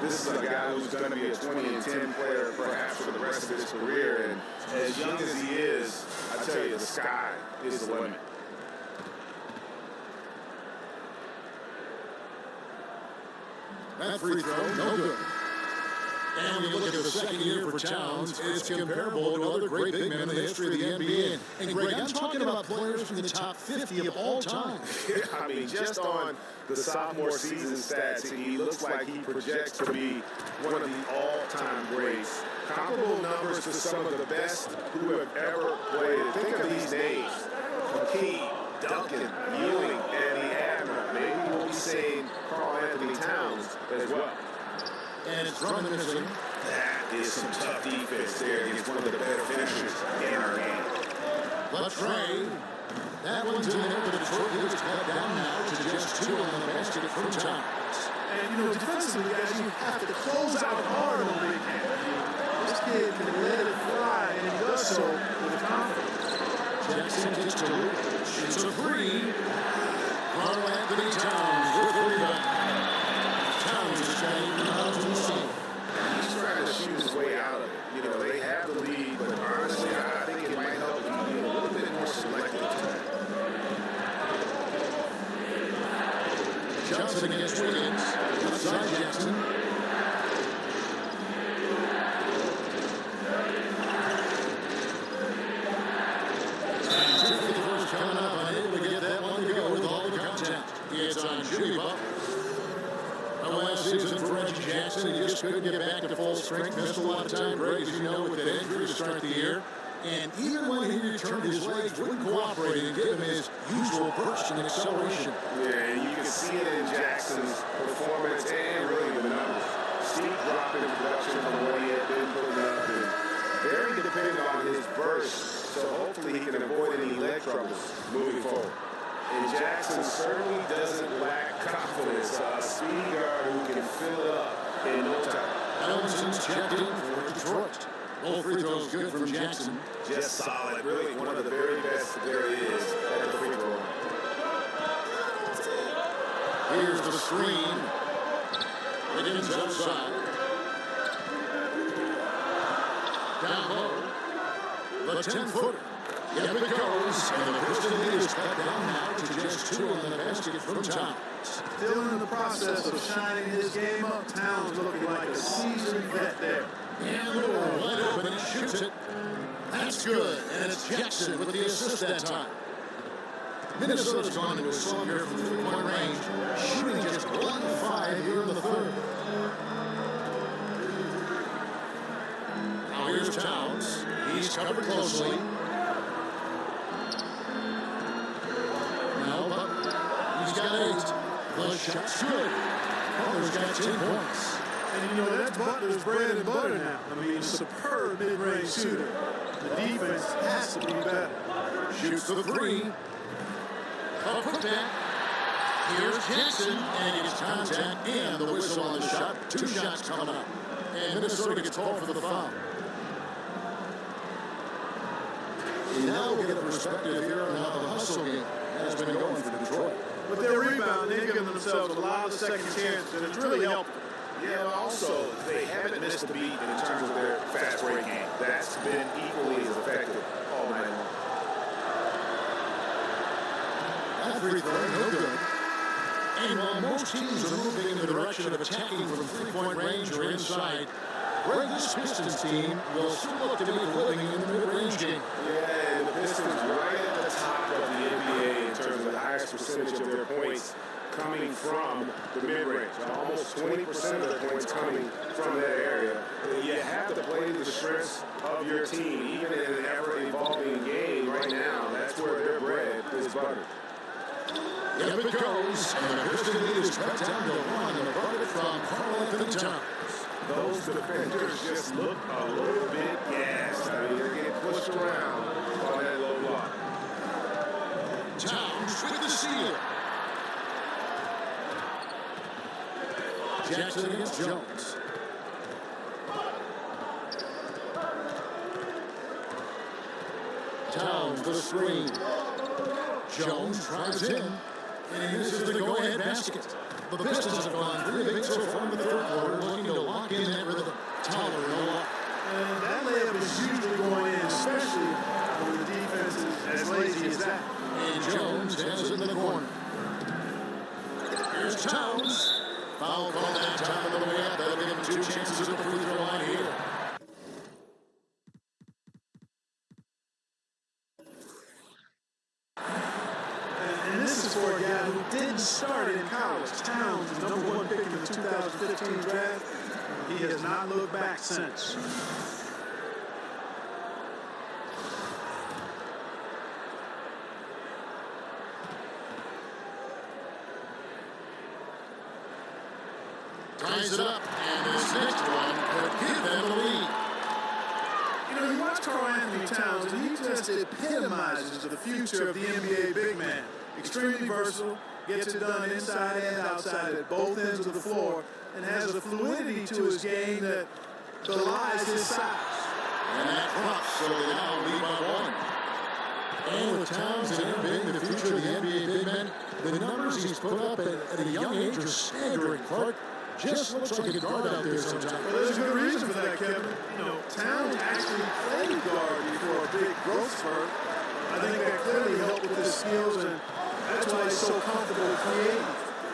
This is a guy who's going to be a 20-10 player perhaps for the rest of his career. And as young as he is, I tell you, the sky is the limit. That free throw, no good. And when you look at the second year for Towns, it's comparable to other great big men in the history of the NBA. And Greg, I'm talking about players from the top 50 of all time. Yeah, I mean, just on the sophomore season stats, he looks like he projects to be one of the all-time greats. Comparable numbers to some of the best who have ever played. Think of these names: McKee, Duncan, Ewing, and the Admiral. Maybe we'll be saying Karl Anthony Towns as well. And it's Drummond missing. That is some tough defense there against one of the better finishers in our game. Latrey. That one's in there, but Detroit is cut down now to just 2 on the basket from Towns. And, defensively, guys, you have to close out hard on big man. This kid can let it fly, and he does so with confidence. Jackson gets to Luke. Shoots a three. Carl Anthony Towns with the rebound. Towns is trying to out to the scene. He's trying to shoot his way out of it. They have the lead, but honestly, I think it might help him be a little bit more selective tonight. Johnson against Wiggins. Outside Jackson. And two for the first coming up. Unable to get that one to go with all the contact. It's on Jimmy Butler. Last season for Reggie Jackson, he just couldn't get back to full strength. Missed a lot of time, Greg, as you know, with that injury to start the year. And even when he returned, his legs wouldn't cooperate and give him his usual burst and acceleration. Yeah, and you can see it in Jackson's performance and really the numbers. Steep drop in production from what he had been putting up. And very dependent on his burst, so hopefully he can avoid any leg troubles moving forward. And Jackson certainly doesn't lack confidence. A speed guard who can fill it up in no time. Allison's checked in for Detroit. All free throws good from Jackson. Just solid. Really one of the very best there is at the free throw line. Here's the screen. Wiggins outside. Down low. The 10-footer. Yep, it goes, and the Pistons lead is cut down now to just 2 on the basket from Towns. Still in the process of shining his game up. Towns looking like a seasoned vet there. And Moore wide open, he shoots it. That's good, and it's Jackson with the assist that time. Minnesota's gone into a slump here from 3-point range, shooting just 1 of 5 here in the third. Now here's Towns. He's covered closely. He's got 8. The shot's good. Butler's got 10 points. And that's Butler's bread and butter now. I mean, superb mid-range shooter. The defense has to be better. Shoots the 3. A putback. Here's Jackson, and it's contact and the whistle on the shot. 2 shots coming up. And Minnesota gets called for the foul. And now we'll get a perspective here on how the hustle game has been going for Detroit. With their rebound, they've given themselves a lot of second chances, and it's really helped them. Yeah, also, they haven't missed a beat in terms of their fast break game. That's been equally as effective all night long. That free throw, no good. And while most teams are moving in the direction of attacking from 3-point range or inside, Greg, this Pistons team will still look to make a living in the mid-range game. Yeah, and the Pistons right at the top of the NBA in terms of the highest percentage of their points coming from the mid-range. Almost 20% of their points coming from that area. You have to play to the strengths of your team, even in an ever-evolving game right now. That's where their bread is buttered. Yep, it goes, and the Pistons lead is cut down to 1 and a bucket from Carl Anthony Towns. Those defenders just look a little bit gassed. I mean, they're getting pushed around on that low block. Towns with the steal. Jackson against Jones. Towns the screen. Jones drives in, and this is the go-ahead basket. The Pistons have gone 3 of 8 so far in the third quarter, looking to lock in that rhythm. Tyler, no luck. And that layup is usually going in, especially when the defense is as lazy as that. And Jones has it in the corner. Here's Towns. Foul call that time on the way out. That'll give him 2 chances at the free throw line here. And this is for a guy who didn't start in college. Towns is #1 pick in the 2015 draft. He has not looked back since. Ties it up, and this next one could give them the lead. You watch Carl Anthony Towns, and he just epitomizes the future of the NBA big man. Extremely versatile, gets it done inside and outside at both ends of the floor, and has a fluidity to his game that belies his size. And that drops, so they now lead by 1. And with Towns and him being the future of the NBA big men, the numbers he's put up at a young age are staggering, Clark. Just looks like a guard out there sometimes. Well, there's a good reason for that, Kevin. You know, Towns actually played guard before a big growth spurt. I think that clearly helped with his skills, and that's why he's so comfortable creating.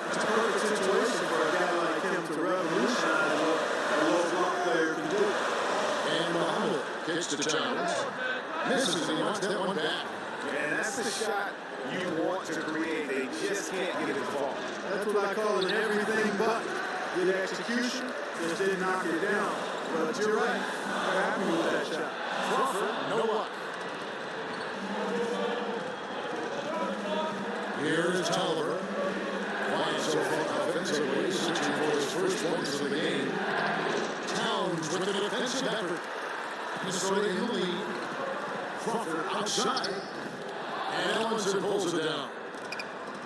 It's a perfect situation for a guy like him to revolutionize what a low block player can do. And Muhammad kicks to Towns. Misses, and he wants that one back. And that's the shot you want to create. They just can't get it to fall. That's what I call an everything but. Good execution, just didn't knock it down. But you're right, I'm happy with that shot. Crawford, no luck. Here's Tolliver. Quiet so far offensively, searching for his first points of the game. Towns with an defensive effort. Minnesota in the lead. Crawford outside. And Ellenson pulls it down.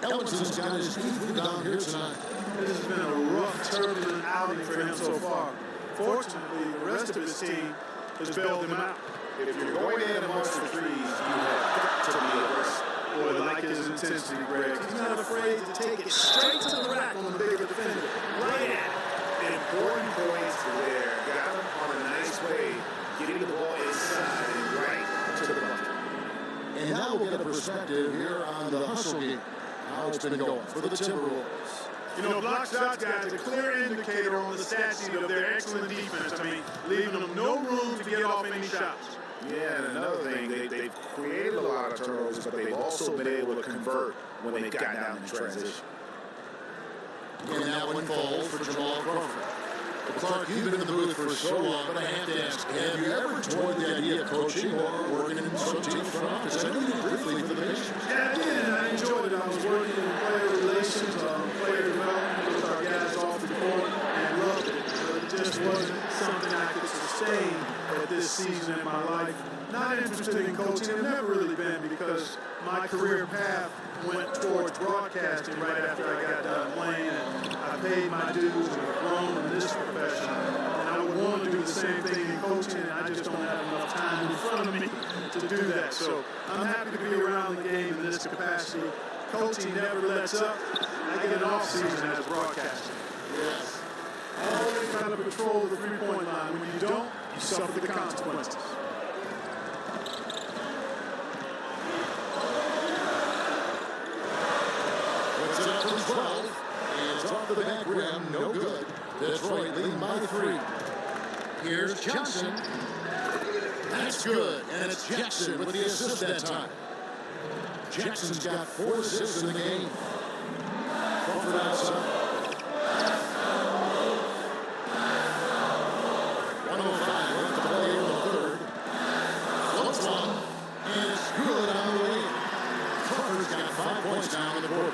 Ellenson's got his 8th rebound here tonight. This has been a rough, turbulent outing for him so far. Fortunately, the rest of his team has bailed him out. If you're going in amongst the threes, you have got to be aggressive. Boy, like his intensity, Greg. He's not afraid to take it straight to the rack on the bigger defender. Right at it. Important points there. Got him on a nice way, getting the ball inside and right to the bucket. And now we'll get a perspective here on the hustle game. How it's been going for the Timberwolves. You know, block shots, guys, a clear indicator on the stat sheet of their excellent defense. I mean, leaving them no room to get off any shots. Yeah, and another thing, they've created a lot of turnovers, but they've also been able to convert when they've gotten down in transition. And that one falls for Jamal Crawford. Well, Clark, you've been in the booth for so long, but I have to ask, have you ever toyed the idea of coaching or working in some team front office? I know you did briefly for the Pistons. Yeah, I did, and I enjoyed it. I was working in player relations, player development with our guys off the court, and loved it. But it just wasn't something I could sustain at this season in my life. Not interested in coaching. I've never really been, because my career path went towards broadcasting right after I got done playing, and I paid my dues and have grown in this profession. And I would want to do the same thing in coaching, and I just don't have enough time in front of me to do that. So I'm happy to be around the game in this capacity. Coaching never lets up. I get an off season as a broadcaster. Yes. Always trying to patrol the three-point line. When you don't, you suffer the consequences. Puts it up from 12. And it's off the back rim. No good. Detroit leading by 3. Here's Johnson. That's good. And it's Jackson with the assist that time. Jackson's got 4 assists in the game. Crawford outside. 1:05 left to play in the third. Floats one. And it's good on the way. Crawford's got 5 points down on the board.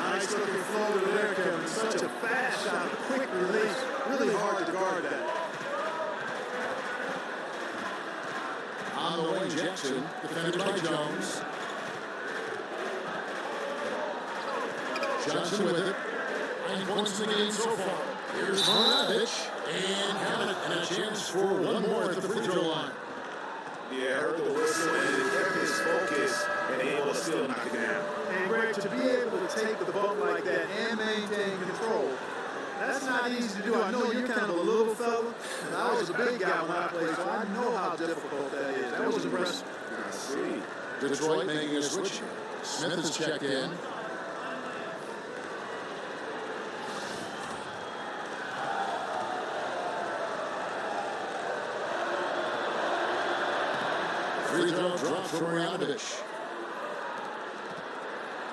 Nice looking floater there, Kevin. Such a fast shot, quick release. Really hard to guard that. On the way, Jackson, defended by Jones. Johnson with it. 9 points in the game so far. Here's Marnovich. And got it. And a chance for one more at the free throw line. Yeah, heard the whistle and he kept his focus and able to still knock it down. And Greg, to be able to take the bump like that and maintain control, that's not easy to do. I know you're kind of a little fella, and I was a big guy when I played, so I know how difficult that is. That was impressive. I see. Detroit making a switch here. Smith has checked in. Free throw drops from Marnovich.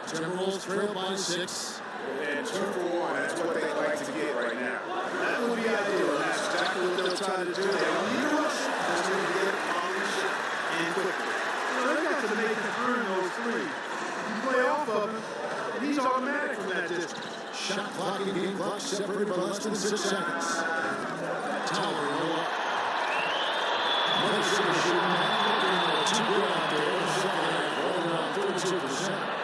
Timberwolves trail by 6. And 2 for 1, that's what they like to get right now. That would be ideal, and that's exactly what they'll try to do. They don't need to rush. They just need to get it on the shot and quickly. You know, they've got to make it through those threes. You play off of him, and he's automatic from that distance. Shot clock and game clock separated by less than 6 seconds. Tower no up. Minnesota shooting too good out there in the second half, rolling around 32%.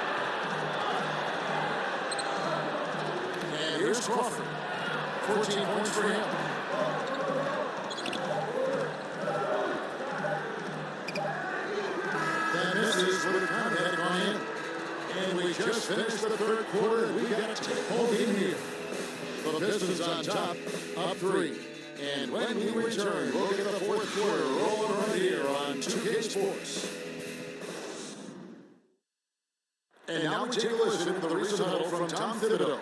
Elias Crawford. 14 points for him. That misses would have counted had it gone in. And we just finished the third quarter, and we got a take-home game here. The Pistons on top, up 3. And when we return, we'll get the fourth quarter rolling right here on 2K Sports. And now we take a listen to the recent huddle from Tom Thibodeau.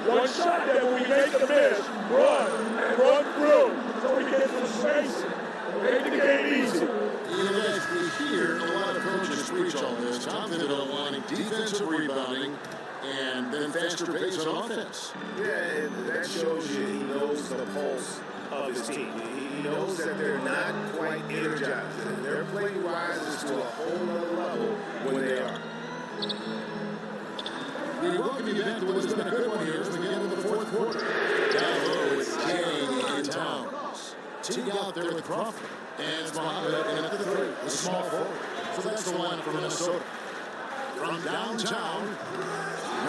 One shot that when we make the miss, run through so we get some space, make the game easy. And as we hear a lot of coaches preach all this, Tom Thibodeau wanting defensive rebounding and then faster pace on offense. Yeah, and that shows you he knows the pulse of his team. He knows that they're not quite energized, and their play rises to a whole other level when they are. We welcome you back to what has been a good one here as we get into the fourth quarter. Down low, it's Jay in Towns. Teague out there with Crawford. And it's Mohammed in at the 3, the small forward. So that's the one for Minnesota. From downtown,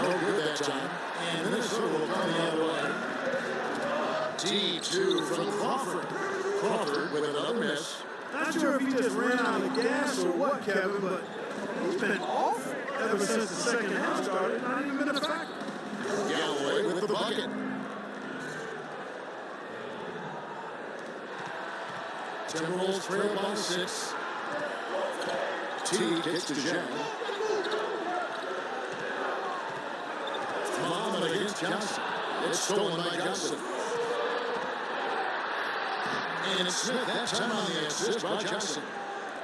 no good that time. And Minnesota will come the other way. T2 from Crawford. Crawford with another miss. Not sure if he just ran out of gas or what, Kevin, but he's been off ever since the second half started. Not even been a factor. Galloway with the bucket. Timberwolves trail by 6. T kicks to Jen. Muhammad against Johnson. It's stolen by Johnson. And Smith that time on the assist by Johnson.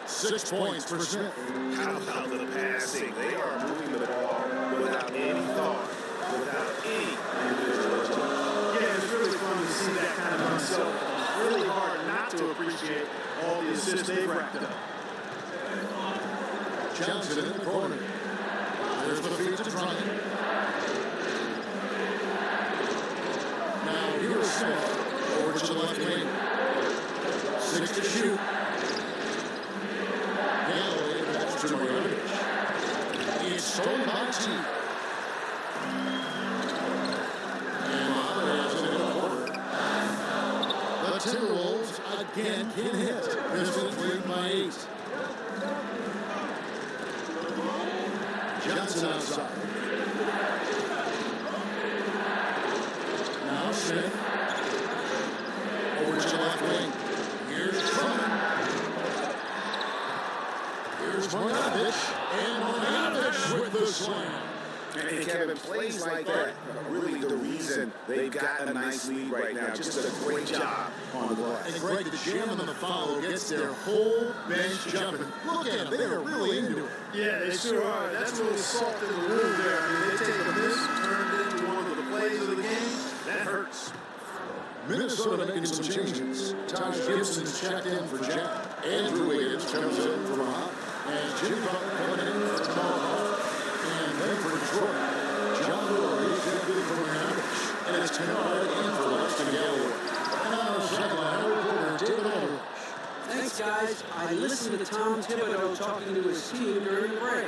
6 points for Smith. How about the passing? They are moving the ball without any thought, without any individualism. Yeah, it's really fun to see that kind of unself. It's really hard not to appreciate all the assists they've racked up. Johnson in the corner. There's the feed to Drummond. Now here's Smith over to the left wing. 6 to shoot. Galloway back to Marjanovic. It's stolen by T. And Mohammed has it in the corner. The Timberwolves again can hit. Pistons lead by 8. Johnson outside. Now Smith. Over to the left wing. Here's Drummond. Here's Marjanovic. And Marjanovic with the slam. And Kevin, plays like that are really the reason they've got a nice lead right now. Just a great job on the glass. And Greg, the jam on the follow gets their whole bench jumping. Look at them. They are really into it. Yeah, they sure are. That's a little salt in the wound there. I mean, they take a miss, turned it into one of the plays of the game. That hurts. Minnesota making some changes. Taj Gibson's checked in for Jack. Andrew Wiggins comes in for Muhammad. And Jimmy Butler coming in for Tomahawk. And then for Detroit, John Lowry checked in for Marjanovic. And it's Kennard in for Langston Galloway. And on our sideline, our reporter, David Aldridge. Thanks, guys. I listened to Tom Thibodeau talking to his team during the break.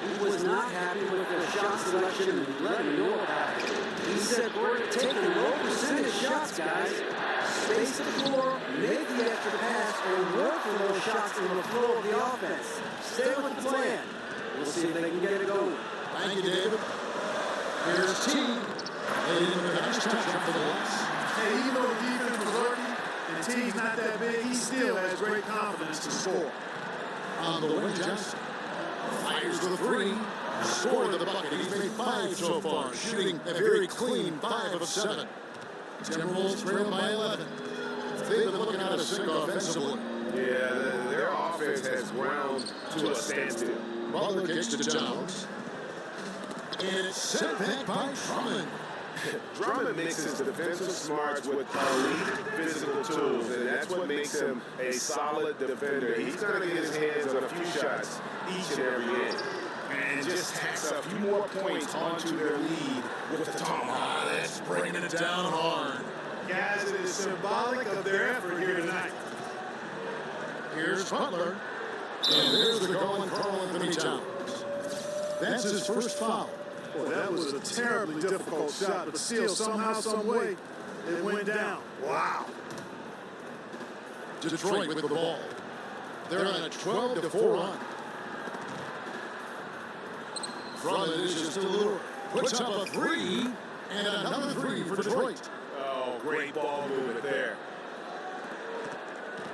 He was not happy with their shot selection, and he let me know about it. He said, we're taking low percentage shots, guys. Space the floor, make the extra pass, and work for those shots in the flow of the offense. Stay with the plan. We'll see if they can get it going. Thank you, David. Here's T. Leading with a nice touchdown for the Lions. Hey, even though the defense was lurking and T's not that big, he still has great confidence to score. On the wing, Johnson fires the 3. Scored the bucket. He's made 5 so far, shooting a very clean 5 of 7. Timberwolves trail by 11. They've been looking out of sync offensively. Yeah, their offense has ground to a standstill. Butler kicks to Towns. And it's sent back by Drummond. Drummond mixes defensive smarts with elite physical tools, and that's what makes him a solid defender. He's going to get his hands on a few shots each and every game, and just tacks a few more points onto their lead with the tomahawk. That's bringing it down hard. Guys, it is symbolic of their effort here tonight. Here's Butler. And there's the goal on Karl Anthony Towns. That's his first foul. Boy, that was a terribly difficult shot, but still, somehow, some way, it went down. Wow. Detroit with the ball. They're on a 12-4 run. From it is to Lure. Puts up a three, and another three for Detroit. Oh, great ball movement there.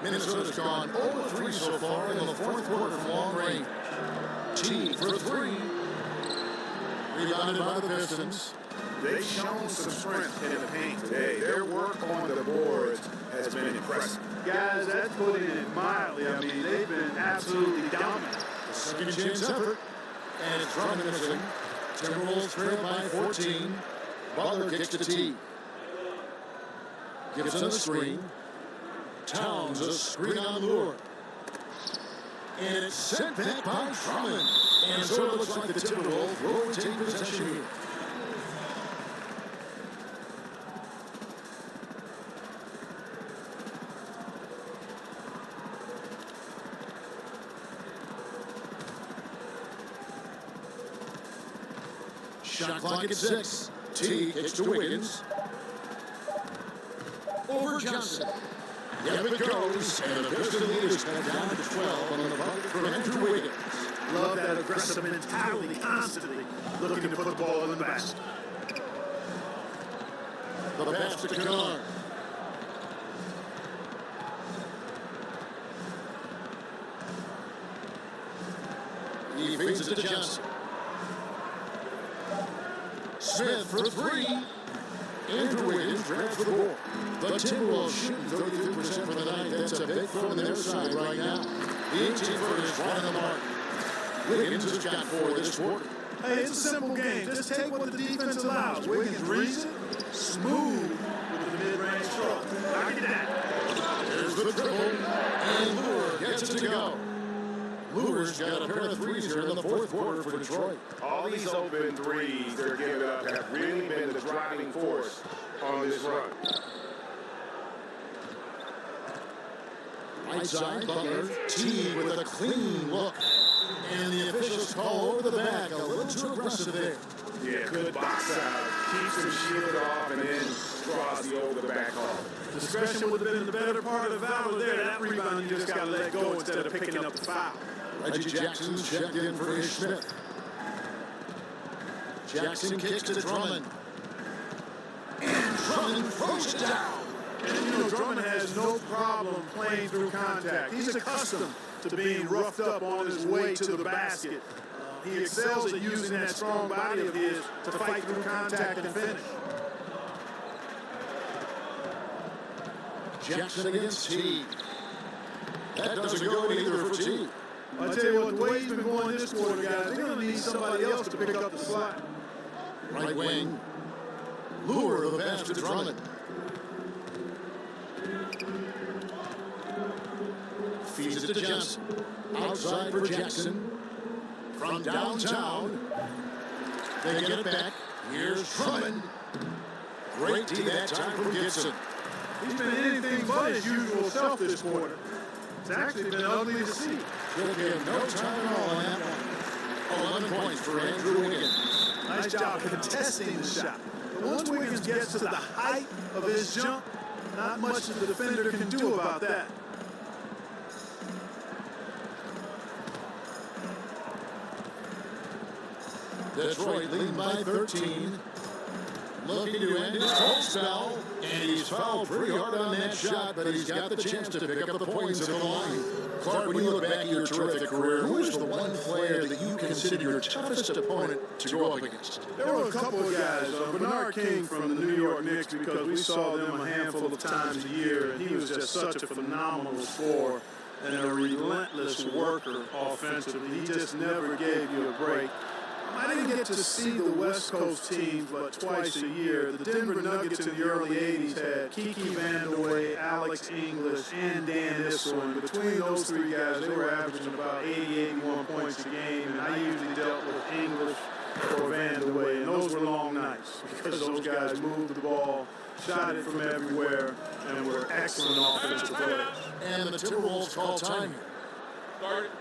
Minnesota's gone 0-3 so far in the fourth quarter from long range. T for three. Rebounded by the Pistons. They've shown some strength in the paint today. Their work on the boards has been impressive. Guys, that's putting it mildly. I mean, they've been absolutely dominant. A second chance effort. And it's Drummond missing. Timberwolves trail by 14. Butler kicks to T. Gibson the screen. Towns a screen on Lure. And it's sent back by Drummond. And so it looks like the Timberwolves will retain possession here. Shot clock at 6. T kicks to Wiggins. Over Johnson. Yep, it goes. And the Pistons lead is cut down to 12 on the bucket from Andrew Wiggins. Love that aggressive mentality, constantly looking to put the ball in the basket. The pass to Kennard. He feeds it to Johnson. Smith for three. Andrew Wiggins grabs the board. The Timberwolves shooting 33% for the night. That's a big throw on their side right now. The 18-footer is right on the mark. Wiggins has got 4 this quarter. Hey, it's a simple game. Just take what the defense allows. Wiggins reads it, smooth with the mid-range stroke. Knock it down. There's the triple, and Lure gets it to go. Lure's got a pair of threes here in the fourth quarter for Detroit. All these open threes they're giving up have really been the driving force on this run. Right side, Butler, T with a clean look. And the officials call over the back, a little too aggressive there. Yeah, good box out. Keeps him shielded off and then draws the over the back off. Discretion would have been the better part of the valor there. That rebound, you just got to let go instead of picking up the foul. Reggie Jackson checked in for Ish Smith. Jackson kicks to Drummond. And Drummond throws it down. And you know, Drummond has no problem playing through contact. He's accustomed to being roughed up on his way to the basket. He excels at using that strong body of his to fight through contact and finish. Jackson against T. That doesn't go either for T. I tell you what, the way he's been going this quarter, guys, they're going to need somebody else to pick up the slack. Right wing. Lure the pass to Drummond. Feeds it to Johnson. Outside for Jackson. From downtown. They get it back. Here's Drummond. Great D that time from Gibson. He's been anything but his usual self this quarter. It's actually been ugly to see. He'll give no time at all on that one. 11 points for Andrew Wiggins. Nice job contesting the shot. But once Wiggins gets to the height of his jump, not much the defender can do about that. Detroit leading by 13. Looking to end his cold spell. And he's fouled pretty hard on that shot, but he's got the chance to pick up the points at the line. Clark, when you look back at your terrific career, who is the one player that you consider your toughest opponent to go up against? There were a couple of guys. Bernard King from the New York Knicks, because we saw them a handful of times a year, and he was just such a phenomenal scorer and a relentless worker offensively. He just never gave you a break. I didn't get to see the West Coast teams but twice a year. The Denver Nuggets in the early 80s had Kiki Vandeweghe, Alex English, and Dan Issel. And between those three guys, they were averaging about 80, 81 points a game. And I usually dealt with English or Vandeweghe. And those were long nights because those guys moved the ball, shot it from everywhere, and were excellent offensive players. And the Timberwolves call time here.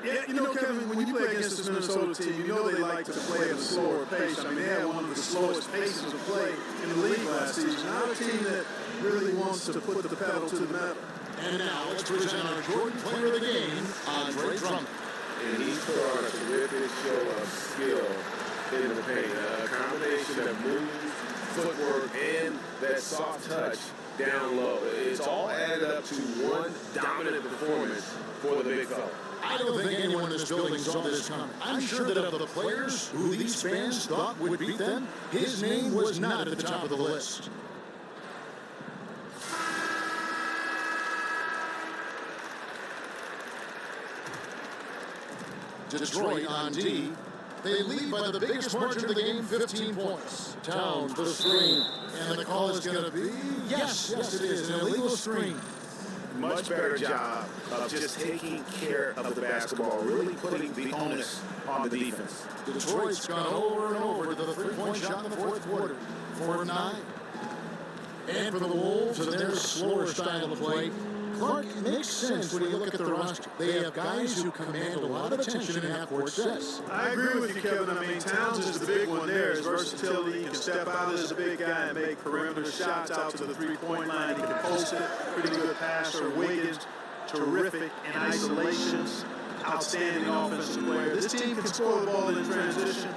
Yeah, you know, Kevin, when you play against this Minnesota team, you know they like to play at a slower pace. I mean, they had one of the slowest paces of play in the league last season. Not a team that really wants to put the pedal to the metal. And now let's present our Jordan Player of the Game, Andre Drummond. And he put on a terrific show of skill in the paint. A combination of moves, footwork, and that soft touch down low. It's all added up to one dominant performance for the big fella. I don't think anyone in this building saw this coming. I'm sure that of the players who these fans thought would beat them, his name was not at the top of the list. Detroit on D. They lead by the biggest margin of the game, 15 points. Towns, the screen, and the call is going to be, yes, it is, an illegal screen. Much better job of just taking care of the basketball, really putting the onus on the defense. Detroit's gone over and over to the three-point shot in the fourth quarter, 4 of 9. And for the Wolves and their slower style of play, Clark, it makes sense when you look at the roster. They have guys who command a lot of attention in half-court sets. I agree with you, Kevin. I mean, Towns is the big one there. His versatility, he can step out as a big guy and make perimeter shots out to the three-point line. He can post it, pretty good passer. Wiggins, terrific in isolations, outstanding offensive player. This team can score the ball in transition.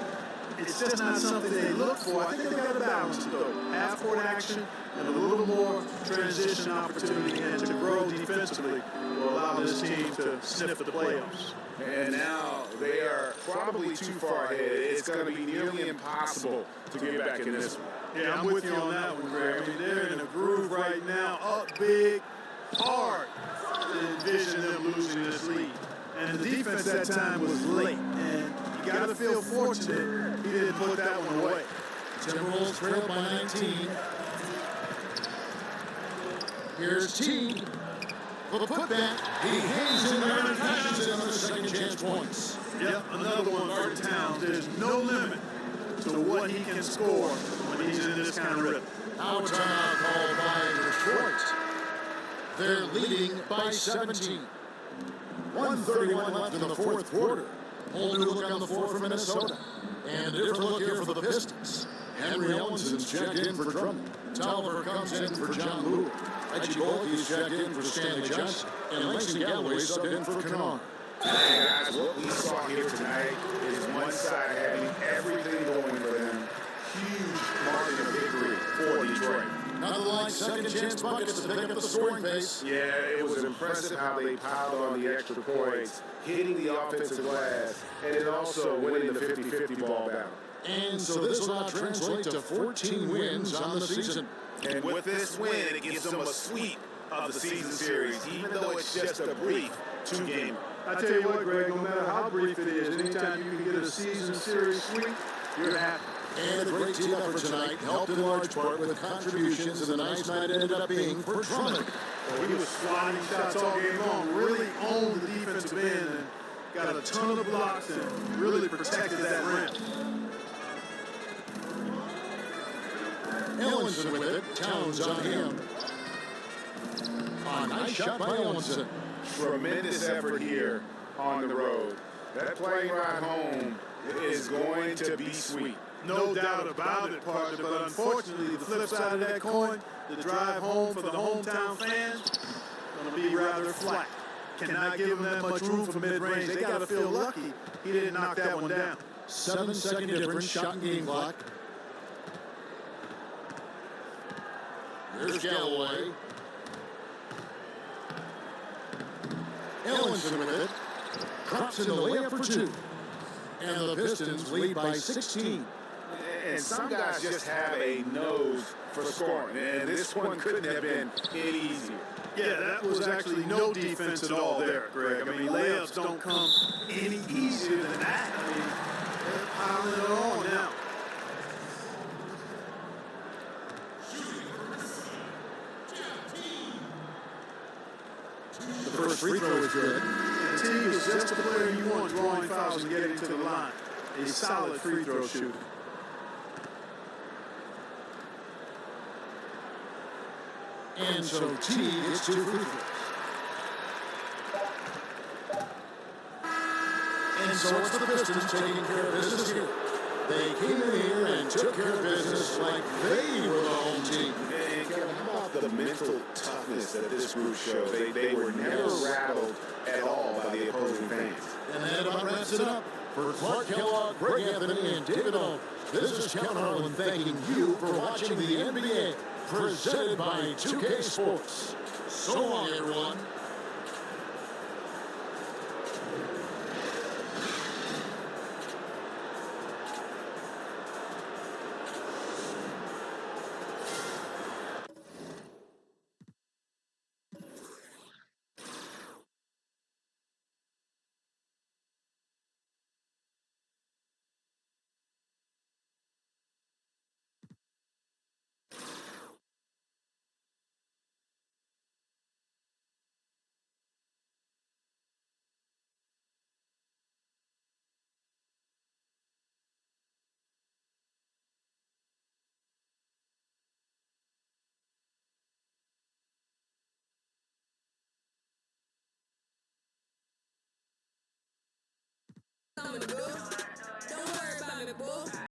It's just not something they look for. I think they've got to balance it, though. Half-court action and a little more transition opportunity and to grow defensively will allow this team to sniff at the playoffs. And now they are probably too far ahead. It's going to be nearly impossible to get back in this one. Yeah, I'm with you on that one, Greg. I mean, they're in a groove right now, up big, hard to envision them losing this lead. And the defense that time was late, and you got to feel fortunate he didn't put that one away. Timberwolves trail by 19. Here's T. For the putback, he hangs in there and passes it on the second chance points. Yep, another one for Towns. There's no limit to what he can score when he's in this kind of rhythm. Now a timeout called by Detroit. They're leading by 17. 1:31 left in the fourth quarter. Whole new look on the floor for Minnesota. And a different look here for the Pistons. Henry Ellenson's checked in for Drummond. Tolliver comes in for John Lewis. Reggie Bulkey's checked in for Stanley Johnson. And Langston Galloway subbed in for Kennard. Hey guys, what we saw here tonight is one side having everything going for them. Huge margin of victory for Detroit. Nothing like second chance buckets to pick up the scoring pace. Yeah, it was impressive how they piled on the extra points, hitting the offensive glass, and then also winning the 50-50 ball battle. And so this will now translate to 14 wins on the season. And with this win, it gives them a sweep of the season series, even though it's just a brief two-game. I tell you what, Greg, no matter how brief it is, anytime you can get a season series sweep, you're happy. And a great team effort tonight, helped in large part with contributions, and the nice night ended up being for Drummond. Well, he was sliding shots all game long, really owned the defensive end and got a ton of blocks and really protected that rim. Ellenson with it, Towns on him. A nice shot by Ellenson. Tremendous effort here on the road. That plane ride home is going to be sweet. No doubt about it, partner, but unfortunately, the flip side of that coin, the drive home for the hometown fans, going to be rather flat. Cannot give them that much room for mid-range. They got to feel lucky he didn't knock that one down. 7-second difference, shot and game clock. There's Galloway. Ellenson with it. Drops in the layup for two. And the Pistons lead by 16. And some guys just have a nose for scoring, and this one couldn't have been any easier. Yeah, that was actually no defense at all there, Greg. I mean, layups don't come any easier than that. I mean, they're piling it on now. The first free throw is good. And T is just the player you want drawing fouls and getting to the line. A solid free throw shooter. And so T gets two free throws. And so it's the Pistons taking care of business here. They came in here and took care of business like they were the home team. And Kevin, how about the mental toughness that this group showed? They were never rattled at all by the opposing fans. And that about wraps it up. For Clark Kellogg, Greg Anthony, and David Owen, this is Kevin Harlan thanking you for watching the NBA, presented by 2K Sports. So long, everyone.